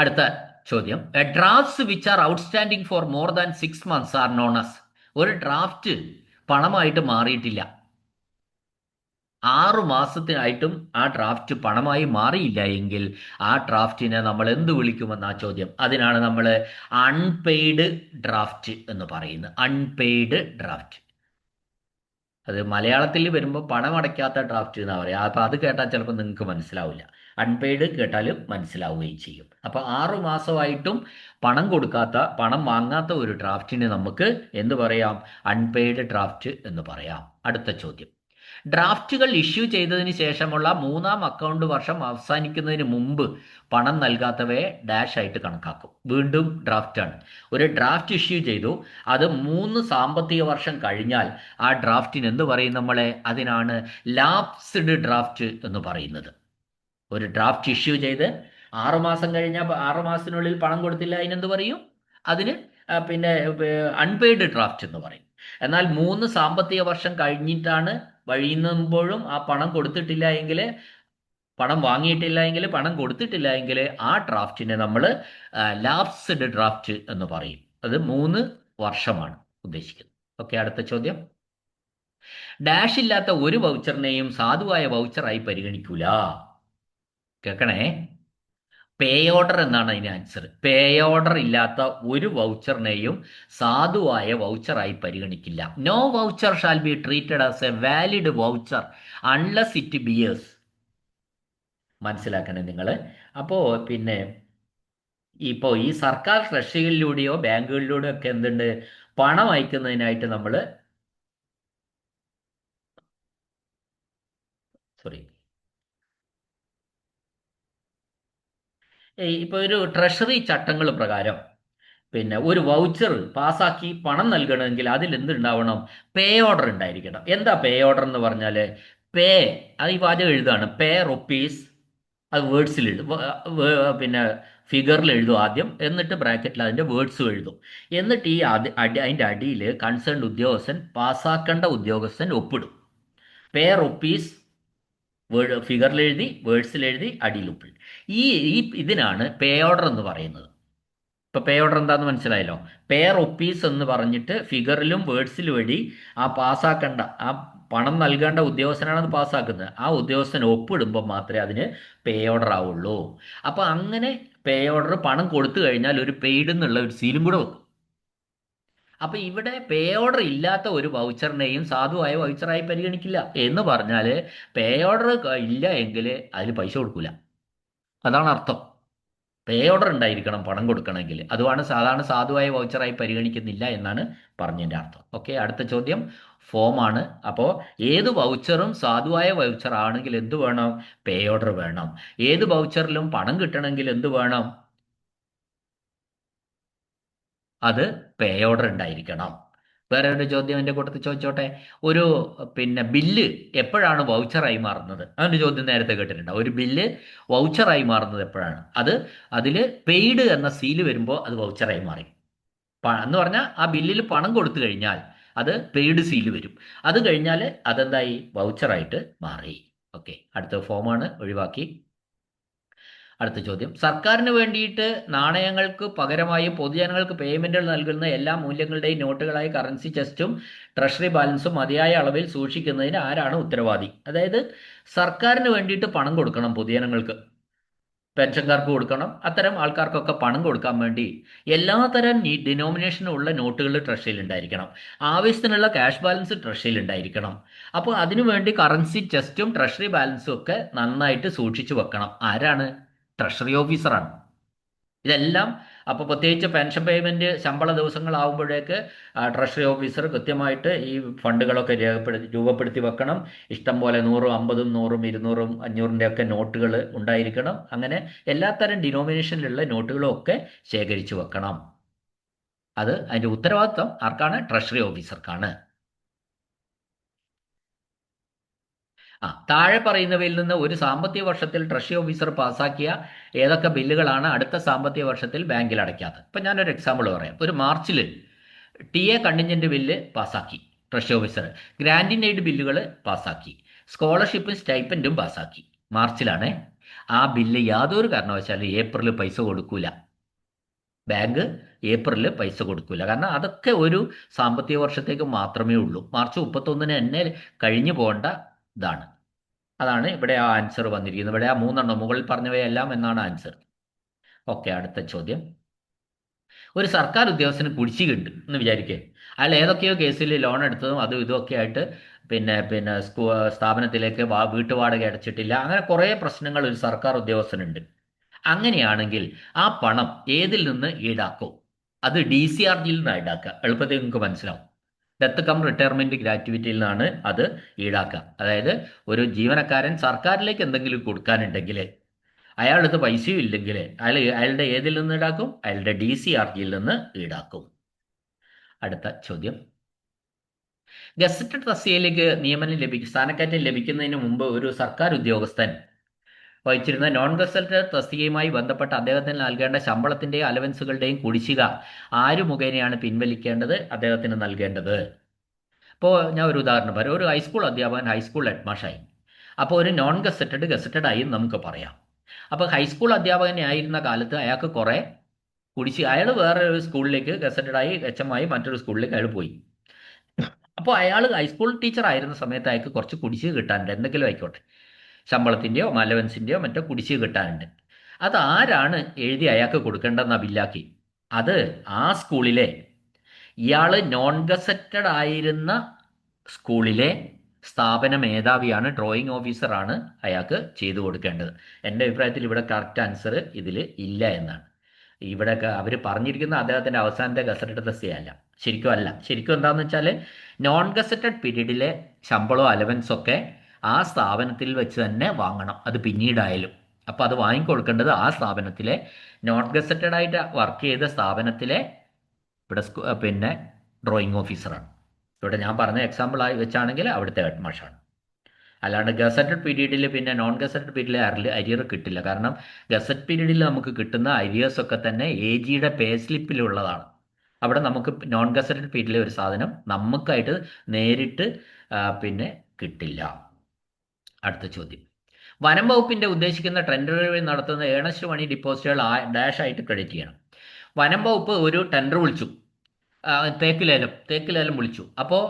അടുത്ത ചോദ്യം, drafts which are outstanding for more than 6 months are known as. ഒരു ഡ്രാഫ്റ്റ് പണമായിട്ട് മാറിയിട്ടില്ല, 6 മാസത്തിനായിട്ടും ആ ഡ്രാഫ്റ്റ് പണമായി മാറിയില്ല എങ്കിൽ ആ ഡ്രാഫ്റ്റിനെ നമ്മൾ എന്ത് വിളിക്കുമെന്ന ആ ചോദ്യം. അതിനാണ് നമ്മൾ അൺപെയ്ഡ് ഡ്രാഫ്റ്റ് എന്ന് പറയുന്നത്. അൺപെയ്ഡ് ഡ്രാഫ്റ്റ്, അത് മലയാളത്തിൽ വരുമ്പോൾ പണമടയ്ക്കാത്ത ഡ്രാഫ്റ്റ് എന്നാ പറയുക. അപ്പോൾ അത് കേട്ടാൽ ചിലപ്പോൾ നിങ്ങൾക്ക് മനസ്സിലാവില്ല. അൺപെയ്ഡ് കേട്ടാലും മനസ്സിലാവുകയും ചെയ്യും. അപ്പോൾ 6 മാസമായിട്ടും പണം കൊടുക്കാത്ത, പണം വാങ്ങാത്ത ഒരു ഡ്രാഫ്റ്റിന് നമുക്ക് എന്ത് പറയാം? അൺപെയ്ഡ് ഡ്രാഫ്റ്റ് എന്ന് പറയാം. അടുത്ത ചോദ്യം, ഡ്രാഫ്റ്റുകൾ ഇഷ്യൂ ചെയ്തതിന് ശേഷമുള്ള 3-ാം അക്കൗണ്ട് വർഷം അവസാനിക്കുന്നതിന് മുമ്പ് പണം നൽകാത്തവയെ ഡാഷ് ആയിട്ട് കണക്കാക്കും. വീണ്ടും ഡ്രാഫ്റ്റാണ്. ഒരു ഡ്രാഫ്റ്റ് ഇഷ്യൂ ചെയ്തു, അത് 3 സാമ്പത്തിക വർഷം കഴിഞ്ഞാൽ ആ ഡ്രാഫ്റ്റിന് എന്ത് പറയും നമ്മളെ? അതിനാണ് ലാപ്സ്ഡ് ഡ്രാഫ്റ്റ് എന്ന് പറയുന്നത്. ഒരു ഡ്രാഫ്റ്റ് ഇഷ്യൂ ചെയ്ത് 6 മാസം കഴിഞ്ഞാൽ 6 മാസത്തിനുള്ളിൽ പണം കൊടുത്തില്ല, അതിനെന്ത് പറയും? അതിന് പിന്നെ അൺപെയ്ഡ് ഡ്രാഫ്റ്റ് എന്ന് പറയും. എന്നാൽ 3 സാമ്പത്തിക വർഷം കഴിഞ്ഞിട്ടാണ് വഴിയുമ്പോഴും ആ പണം കൊടുത്തിട്ടില്ല എങ്കിൽ, പണം വാങ്ങിയിട്ടില്ല എങ്കിൽ, പണം കൊടുത്തിട്ടില്ല എങ്കിൽ ആ ഡ്രാഫ്റ്റിനെ നമ്മൾ ലാപ്സ്ഡ് ഡ്രാഫ്റ്റ് എന്ന് പറയും. അത് 3 വർഷമാണ് ഉദ്ദേശിക്കുന്നത്. ഓക്കെ, അടുത്ത ചോദ്യം, ഡാഷ് ഇല്ലാത്ത ഒരു വൗച്ചറിനെയും സാധുവായ വൗച്ചറായി പരിഗണിക്കൂല. കേൾക്കണേ, പേ ഓർഡർ എന്നാണ് അതിന് ആൻസർ. പേ ഓർഡർ ഇല്ലാത്ത ഒരു വൗച്ചറിനെയും സാധുവായ വൗച്ചറായി പരിഗണിക്കില്ല. No voucher shall be treated as a valid voucher unless it bears. മനസ്സിലാക്കണേ നിങ്ങൾ. അപ്പോൾ പിന്നെ ഇപ്പോൾ ഈ സർക്കാർ ട്രഷറികളിലൂടെയോ ബാങ്കുകളിലൂടെയോ ഒക്കെ എന്തുണ്ട്, പണം അയക്കുന്നതിനായിട്ട് നമ്മൾ ഇപ്പോൾ ഒരു ട്രഷറി ചട്ടങ്ങൾ പ്രകാരം പിന്നെ ഒരു വൗച്ചർ പാസ്സാക്കി പണം നൽകണമെങ്കിൽ അതിൽ എന്തുണ്ടാവണം? പേ ഓർഡർ ഉണ്ടായിരിക്കണം. എന്താ പേ ഓർഡർ എന്ന് പറഞ്ഞാൽ? പേ, അത് ഈ വാചകം എഴുതാണ്, പേ റുപ്പീസ്, അത് വേർഡ്സിൽ എഴുതും, പിന്നെ ഫിഗറിൽ എഴുതും ആദ്യം, എന്നിട്ട് ബ്രാക്കറ്റിൽ അതിൻ്റെ വേർഡ്സും എഴുതും. എന്നിട്ട് ഈ അതിൻ്റെ അടിയിൽ കൺസേൺ ഉദ്യോഗസ്ഥൻ, പാസ്സാക്കേണ്ട ഉദ്യോഗസ്ഥൻ ഒപ്പിടും. പേ റുപ്പീസ് ഫിഗറിൽ എഴുതി, വേർഡ്സിൽ എഴുതി, അടിയിൽ ഒപ്പിൽ. ഈ ഈ ഇതിനാണ് പേ ഓർഡർ എന്ന് പറയുന്നത്. ഇപ്പൊ പേ ഓർഡർ എന്താന്ന് മനസ്സിലായല്ലോ. പേ റുപ്പീസ് എന്ന് പറഞ്ഞിട്ട് ഫിഗറിലും വേർഡ്സിലും വഴി ആ പാസ്സാക്കേണ്ട, ആ പണം നൽകേണ്ട ഉദ്യോഗസ്ഥനാണ് അത് പാസ്സാക്കുന്നത്. ആ ഉദ്യോഗസ്ഥൻ ഒപ്പിടുമ്പോൾ മാത്രമേ അതിന് പേ ഓർഡർ ആവുള്ളൂ. അപ്പൊ അങ്ങനെ പേ ഓർഡർ പണം കൊടുത്തു കഴിഞ്ഞാൽ ഒരു പെയ്ഡ് എന്നുള്ള ഒരു സീലും കൂടെ വെക്കും. അപ്പൊ ഇവിടെ പേ ഓർഡർ ഇല്ലാത്ത ഒരു വൗച്ചറിനെയും സാധുവായ വൗച്ചറായി പരിഗണിക്കില്ല. എന്ന് പറഞ്ഞാൽ പേ ഓർഡർ ഇല്ല എങ്കിൽ അതിൽ പൈസ കൊടുക്കൂല. അതാണ് അർത്ഥം. പേ ഓർഡർ ഉണ്ടായിരിക്കണം പണം കൊടുക്കണമെങ്കിൽ. അതുമാണ് സാധാരണ സാധുവായ വൗച്ചറായി പരിഗണിക്കുന്നില്ല എന്നാണ് പറഞ്ഞതിൻ്റെ അർത്ഥം. ഓക്കെ, അടുത്ത ചോദ്യം ഫോമാണ്. അപ്പോൾ ഏത് വൗച്ചറും സാധുവായ വൗച്ചർ ആണെങ്കിൽ എന്ത് വേണം? പേ ഓർഡർ വേണം. ഏത് വൗച്ചറിലും പണം കിട്ടണമെങ്കിൽ എന്ത് വേണം? അത് പേ ഓർഡർ ഉണ്ടായിരിക്കണം. വേറെ ഒരു ചോദ്യം എൻ്റെ കൂട്ടത്തിൽ ചോദിച്ചോട്ടെ. ഒരു ബില്ല് എപ്പോഴാണ് വൗച്ചറായി മാറുന്നത്? അങ്ങനെ ചോദ്യം നേരത്തെ കേട്ടിട്ടുണ്ട്. ഒരു ബില്ല് വൗച്ചറായി മാറുന്നത് എപ്പോഴാണ്? അത് അതിൽ പെയ്ഡ് എന്ന സീല് വരുമ്പോൾ അത് വൗച്ചറായി മാറി. എന്ന് പറഞ്ഞാൽ ആ ബില്ലിൽ പണം കൊടുത്തു കഴിഞ്ഞാൽ അത് പെയ്ഡ് സീല് വരും. അത് കഴിഞ്ഞാൽ അതെന്തായി? വൗച്ചറായിട്ട് മാറി. ഓക്കെ, അടുത്ത ഫോമാണ്, ഒഴിവാക്കി. അടുത്ത ചോദ്യം, സർക്കാരിന് വേണ്ടിയിട്ട് നാണയങ്ങൾക്ക് പകരമായി പൊതുജനങ്ങൾക്ക് പേയ്മെന്റുകൾ നൽകുന്ന എല്ലാ മൂല്യങ്ങളുടെയും നോട്ടുകളായി കറൻസി ചെസ്റ്റും ട്രഷറി ബാലൻസും മതിയായ അളവിൽ സൂക്ഷിക്കുന്നതിന് ആരാണ് ഉത്തരവാദി? അതായത് സർക്കാരിന് വേണ്ടിയിട്ട് പണം കൊടുക്കണം, പൊതുജനങ്ങൾക്ക്, പെൻഷൻകാർക്ക് കൊടുക്കണം, അത്തരം ആൾക്കാർക്കൊക്കെ പണം കൊടുക്കാൻ വേണ്ടി എല്ലാത്തരം ഡിനോമിനേഷനുള്ള നോട്ടുകൾ ട്രഷറിയിൽ ഉണ്ടായിരിക്കണം. ആവശ്യത്തിനുള്ള ക്യാഷ് ബാലൻസ് ട്രഷറിയിൽ ഉണ്ടായിരിക്കണം. അപ്പോൾ അതിനുവേണ്ടി കറൻസി ചെസ്റ്റും ട്രഷറി ബാലൻസും ഒക്കെ നന്നായിട്ട് സൂക്ഷിച്ചു വെക്കണം. ആരാണ്? ട്രഷറി ഓഫീസറാണ്. ഇതെല്ലാം അപ്പോൾ പ്രത്യേകിച്ച് പെൻഷൻ പേയ്മെൻറ്റ് ശമ്പള ദിവസങ്ങളാവുമ്പോഴേക്ക് ട്രഷറി ഓഫീസർ കൃത്യമായിട്ട് ഈ ഫണ്ടുകളൊക്കെ രൂപപ്പെടുത്തി വെക്കണം. ഇഷ്ടം പോലെ 100, 50, 100, 200, 500 ഒക്കെ നോട്ടുകൾ ഉണ്ടായിരിക്കണം. അങ്ങനെ എല്ലാത്തരം ഡിനോമിനേഷനിലുള്ള നോട്ടുകളും ഒക്കെ ശേഖരിച്ചു വെക്കണം. അതിൻ്റെ ഉത്തരവാദിത്വം ആർക്കാണ്? ട്രഷറി ഓഫീസർക്കാണ്. താഴെ പറയുന്നവയിൽ നിന്ന് ഒരു സാമ്പത്തിക വർഷത്തിൽ ട്രഷറി ഓഫീസർ പാസാക്കിയ ഏതൊക്കെ ബില്ലുകളാണ് അടുത്ത സാമ്പത്തിക വർഷത്തിൽ ബാങ്കിൽ അടയ്ക്കാത്തത്? ഇപ്പം ഞാനൊരു എക്സാമ്പിൾ പറയാം. ഒരു മാർച്ചിൽ TA കണ്ടിൻജന്റ് ബില്ല് പാസ്സാക്കി treasury officer. Grand in aid ബില്ലുകൾ പാസ്സാക്കി. സ്കോളർഷിപ്പും സ്റ്റൈപ്പൻറ്റും പാസ്സാക്കി. മാർച്ചിലാണ്. ആ ബില്ല് യാതൊരു കാരണവശാലും ഏപ്രിൽ പൈസ കൊടുക്കൂല. ബാങ്ക് ഏപ്രിൽ പൈസ കൊടുക്കൂല. കാരണം അതൊക്കെ ഒരു സാമ്പത്തിക വർഷത്തേക്ക് മാത്രമേ ഉള്ളൂ. മാർച്ച് 31 തന്നെ കഴിഞ്ഞു പോകേണ്ട ഇതാണ്. അതാണ് ഇവിടെ ആ ആൻസർ വന്നിരിക്കുന്നത്. ഇവിടെ ആ 3 മുകളിൽ പറഞ്ഞവയെല്ലാം എന്നാണ് ആൻസർ. ഓക്കെ, അടുത്ത ചോദ്യം. ഒരു സർക്കാർ ഉദ്യോഗസ്ഥന് കുടിശ്ശികയുണ്ട് എന്ന് വിചാരിക്കുക. അയാൾ ഏതൊക്കെയോ കേസിൽ ലോൺ എടുത്തതും അതും ഇതുമൊക്കെ ആയിട്ട് സ്ഥാപനത്തിലേക്ക് വീട്ടുവാടക അടച്ചിട്ടില്ല. അങ്ങനെ കുറേ പ്രശ്നങ്ങൾ ഒരു സർക്കാർ ഉദ്യോഗസ്ഥനുണ്ട്. അങ്ങനെയാണെങ്കിൽ ആ പണം ഏതിൽ നിന്ന് ഈടാക്കും? അത് DCRGയിൽ നിന്ന് ഈടാക്കുക. എളുപ്പത്തിൽ നിങ്ങൾക്ക് മനസ്സിലാവും. ഡെത്ത് കം റിട്ടയർമെന്റ് ഗ്രാറ്റുവിറ്റിയിൽ നിന്നാണ് അത് ഈടാക്കുക. അതായത് ഒരു ജീവനക്കാരൻ സർക്കാരിലേക്ക് എന്തെങ്കിലും കൊടുക്കാനുണ്ടെങ്കിൽ അയാളത് പൈസയും ഇല്ലെങ്കിൽ അയാളുടെ ഏതിൽ നിന്ന് ഈടാക്കും? അയാളുടെ DCRGയിൽ നിന്ന് ഈടാക്കും. അടുത്ത ചോദ്യം, ഗസറ്റഡ് തസ്തികയിലേക്ക് സ്ഥാനക്കയറ്റം ലഭിക്കുന്നതിന് മുമ്പ് ഒരു സർക്കാർ ഉദ്യോഗസ്ഥൻ വഹിച്ചിരുന്ന നോൺ ഗസറ്റഡ് തസ്തികയുമായി ബന്ധപ്പെട്ട അദ്ദേഹത്തിന് നൽകേണ്ട ശമ്പളത്തിൻ്റെയും അലവൻസുകളുടെയും കുടിശ്ശിക ആര് മുഖേനയാണ് പിൻവലിക്കേണ്ടത്? അദ്ദേഹത്തിന് നൽകേണ്ടത്. ഇപ്പോൾ ഞാൻ ഒരു ഉദാഹരണം പറയാം. ഒരു ഹൈസ്കൂൾ അധ്യാപകൻ ഹൈസ്കൂൾ ഹെഡ്മാഷായി. അപ്പോൾ ഒരു നോൺ ഗസറ്റഡ് ആയി നമുക്ക് പറയാം. അപ്പോൾ ഹൈസ്കൂൾ അധ്യാപകനെ ആയിരുന്ന കാലത്ത് അയാൾക്ക് കുറേ അയാൾ വേറെ ഒരു സ്കൂളിലേക്ക് ഗസറ്റഡായി HM ആയി മറ്റൊരു സ്കൂളിലേക്ക് അയാൾ പോയി. അപ്പോൾ അയാൾ ഹൈസ്കൂൾ ടീച്ചർ ആയിരുന്ന സമയത്ത് അയാൾക്ക് കുറച്ച് കുടിശ്ശിക കിട്ടാനുണ്ട്. എന്തെങ്കിലും ആയിക്കോട്ടെ, ശമ്പളത്തിൻ്റെയോ അലവൻസിൻ്റെയോ മറ്റോ കുടിശ്ശിക കിട്ടാനുണ്ട്. അത് ആരാണ് എഴുതി അയാൾക്ക് കൊടുക്കേണ്ടതെന്ന ബില്ലാക്കി? അത് ആ സ്കൂളിലെ ഇയാൾ നോൺ ഗസറ്റഡ് ആയിരുന്ന സ്കൂളിലെ സ്ഥാപന മേധാവിയാണ്, ഡ്രോയിങ് ഓഫീസറാണ് അയാൾക്ക് ചെയ്തു കൊടുക്കേണ്ടത്. എൻ്റെ അഭിപ്രായത്തിൽ ഇവിടെ കറക്റ്റ് ആൻസർ ഇതിൽ ഇല്ല എന്നാണ്. ഇവിടെ അവർ പറഞ്ഞിരിക്കുന്ന അദ്ദേഹത്തിൻ്റെ അവസാനത്തെ ഗസറ്റഡ് തസ്തികയല്ല. ശരിക്കും എന്താണെന്ന് വെച്ചാൽ നോൺ ഗസറ്റഡ് പീരീഡിലെ ശമ്പളവും അലവൻസൊക്കെ ആ സ്ഥാപനത്തിൽ വെച്ച് തന്നെ വാങ്ങണം, അത് പിന്നീടായാലും. അപ്പോൾ അത് വാങ്ങിക്കൊടുക്കേണ്ടത് ആ സ്ഥാപനത്തിലെ നോൺ ഗസറ്റഡ് ആയിട്ട് വർക്ക് ചെയ്ത സ്ഥാപനത്തിലെ ഇവിടെ ഡ്രോയിങ് ഓഫീസറാണ്. ഇവിടെ ഞാൻ പറഞ്ഞ എക്സാമ്പിളായി വെച്ചാണെങ്കിൽ അവിടുത്തെ ഹെഡ് മാഷാണ്. അല്ലാണ്ട് ഗസറ്റഡ് പീരീഡിൽ നോൺ ഗസറ്റഡ് പീരീഡിൽ അരിയർ കിട്ടില്ല. കാരണം ഗസറ്റ് പീരീഡിൽ നമുക്ക് കിട്ടുന്ന അരിയേഴ്സൊക്കെ തന്നെ AGയുടെ പേ സ്ലിപ്പിലുള്ളതാണ്. അവിടെ നമുക്ക് നോൺ ഗസറ്റഡ് പീരീഡിലെ ഒരു സാധനം നമുക്കായിട്ട് നേരിട്ട് കിട്ടില്ല. അടുത്ത ചോദ്യം, വനം വകുപ്പിന്റെ ഉദ്ദേശിക്കുന്ന ടെൻഡറുകൾ വഴി നടത്തുന്ന ഏണസ്റ്റ് മണി ഡിപ്പോസിറ്റുകൾ ഡാഷ് ആയിട്ട് ക്രെഡിറ്റ് ചെയ്യണം. വനം വകുപ്പ് ഒരു ടെൻഡർ വിളിച്ചു, തേക്ക് ലേലം വിളിച്ചു. അപ്പോൾ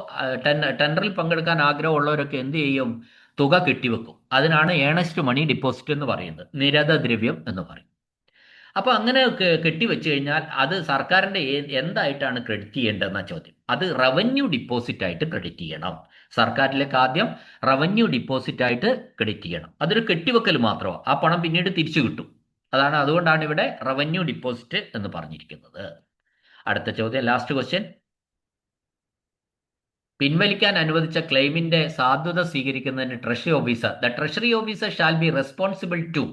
ടെൻഡറിൽ പങ്കെടുക്കാൻ ആഗ്രഹമുള്ളവരൊക്കെ എന്ത് ചെയ്യും? തുക കെട്ടിവെക്കും. അതിനാണ് ഏണസ്റ്റ് മണി ഡിപ്പോസിറ്റ് എന്ന് പറയുന്നത്, നിരത ദ്രവ്യം എന്ന് പറയും. അപ്പോൾ അങ്ങനെ കെട്ടിവെച്ച് കഴിഞ്ഞാൽ അത് സർക്കാരിന്റെ എന്തായിട്ടാണ് ക്രെഡിറ്റ് ചെയ്യേണ്ടതെന്ന ചോദ്യം. അത് റവന്യൂ ഡിപ്പോസിറ്റ് ആയിട്ട് ക്രെഡിറ്റ് ചെയ്യണം. സർക്കാരിലേക്ക് ആദ്യം റവന്യൂ ഡിപ്പോസിറ്റ് ആയിട്ട് ക്രെഡിറ്റ് ചെയ്യണം. അതൊരു കെട്ടിവെക്കൽ മാത്രമാണ്, ആ പണം പിന്നീട് തിരിച്ചു കിട്ടും. അതുകൊണ്ടാണ് ഇവിടെ റവന്യൂ ഡിപ്പോസിറ്റ് എന്ന് പറഞ്ഞിരിക്കുന്നത്. അടുത്ത ചോദ്യം, ലാസ്റ്റ് ക്വസ്റ്റ്യൻ. പിൻവലിക്കാൻ അനുവദിച്ച ക്ലെയിമിന്റെ സാധുത സ്വീകരിക്കുന്നതിന് the treasury officer shall be responsible to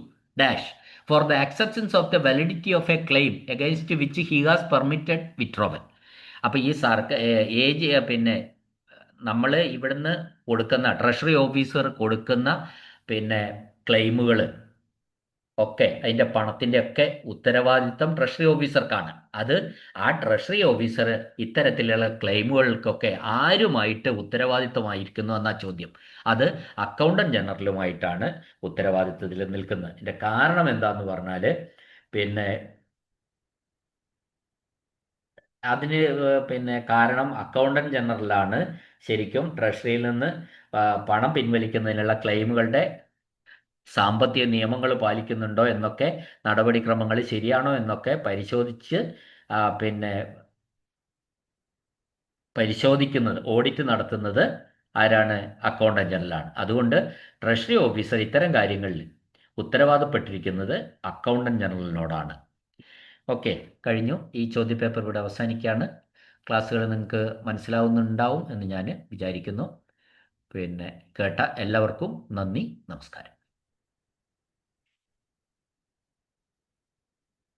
dash for the acceptance of the validity of a claim against which he has permitted withdrawal. അപ്പോൾ ഈ പിന്നെ നമ്മൾ ഇവിടുന്ന് കൊടുക്കുന്ന ട്രഷറി ഓഫീസർ കൊടുക്കുന്ന പിന്നെ ക്ലെയിമുകൾ ഒക്കെ, അതിൻ്റെ പണത്തിൻ്റെ ഒക്കെ ഉത്തരവാദിത്തം ട്രഷറി ഓഫീസർക്കാണ്. ആ ട്രഷറി ഓഫീസർ ഇത്തരത്തിലുള്ള ക്ലെയിമുകൾക്കൊക്കെ ആരുമായിട്ട് ഉത്തരവാദിത്തമായിരിക്കുന്നു എന്ന ചോദ്യം. അത് അക്കൗണ്ടന്റ് ജനറലുമായിട്ടാണ് ഉത്തരവാദിത്തത്തിൽ നിൽക്കുന്നത്. ഇതിൻ്റെ കാരണം എന്താന്ന് പറഞ്ഞാൽ പിന്നെ കാരണം അക്കൗണ്ടന്റ് ജനറലാണ് ശരിക്കും ട്രഷറിയിൽ നിന്ന് പണം പിൻവലിക്കുന്നതിനുള്ള ക്ലെയിമുകളുടെ സാമ്പത്തിക നിയമങ്ങൾ പാലിക്കുന്നുണ്ടോ എന്നൊക്കെ, നടപടിക്രമങ്ങൾ ശരിയാണോ എന്നൊക്കെ പരിശോധിക്കുന്നത്, ഓഡിറ്റ് നടത്തുന്നത് ആരാണ്? അക്കൗണ്ടന്റ് ജനറലാണ്. അതുകൊണ്ട് ട്രഷറി ഓഫീസർ ഇത്തരം കാര്യങ്ങളിൽ ഉത്തരവാദപ്പെട്ടിരിക്കുന്നത് അക്കൗണ്ടന്റ് ജനറലിനോടാണ്. ഓക്കെ, കഴിഞ്ഞു. ഈ ചോദ്യപേപ്പർ ഇവിടെ അവസാനിക്കുകയാണ്. ക്ലാസ്സുകൾ നിങ്ങൾക്ക് മനസ്സിലാവുന്നുണ്ടാവും എന്ന് ഞാൻ വിചാരിക്കുന്നു. കേട്ട എല്ലാവർക്കും നന്ദി, നമസ്കാരം.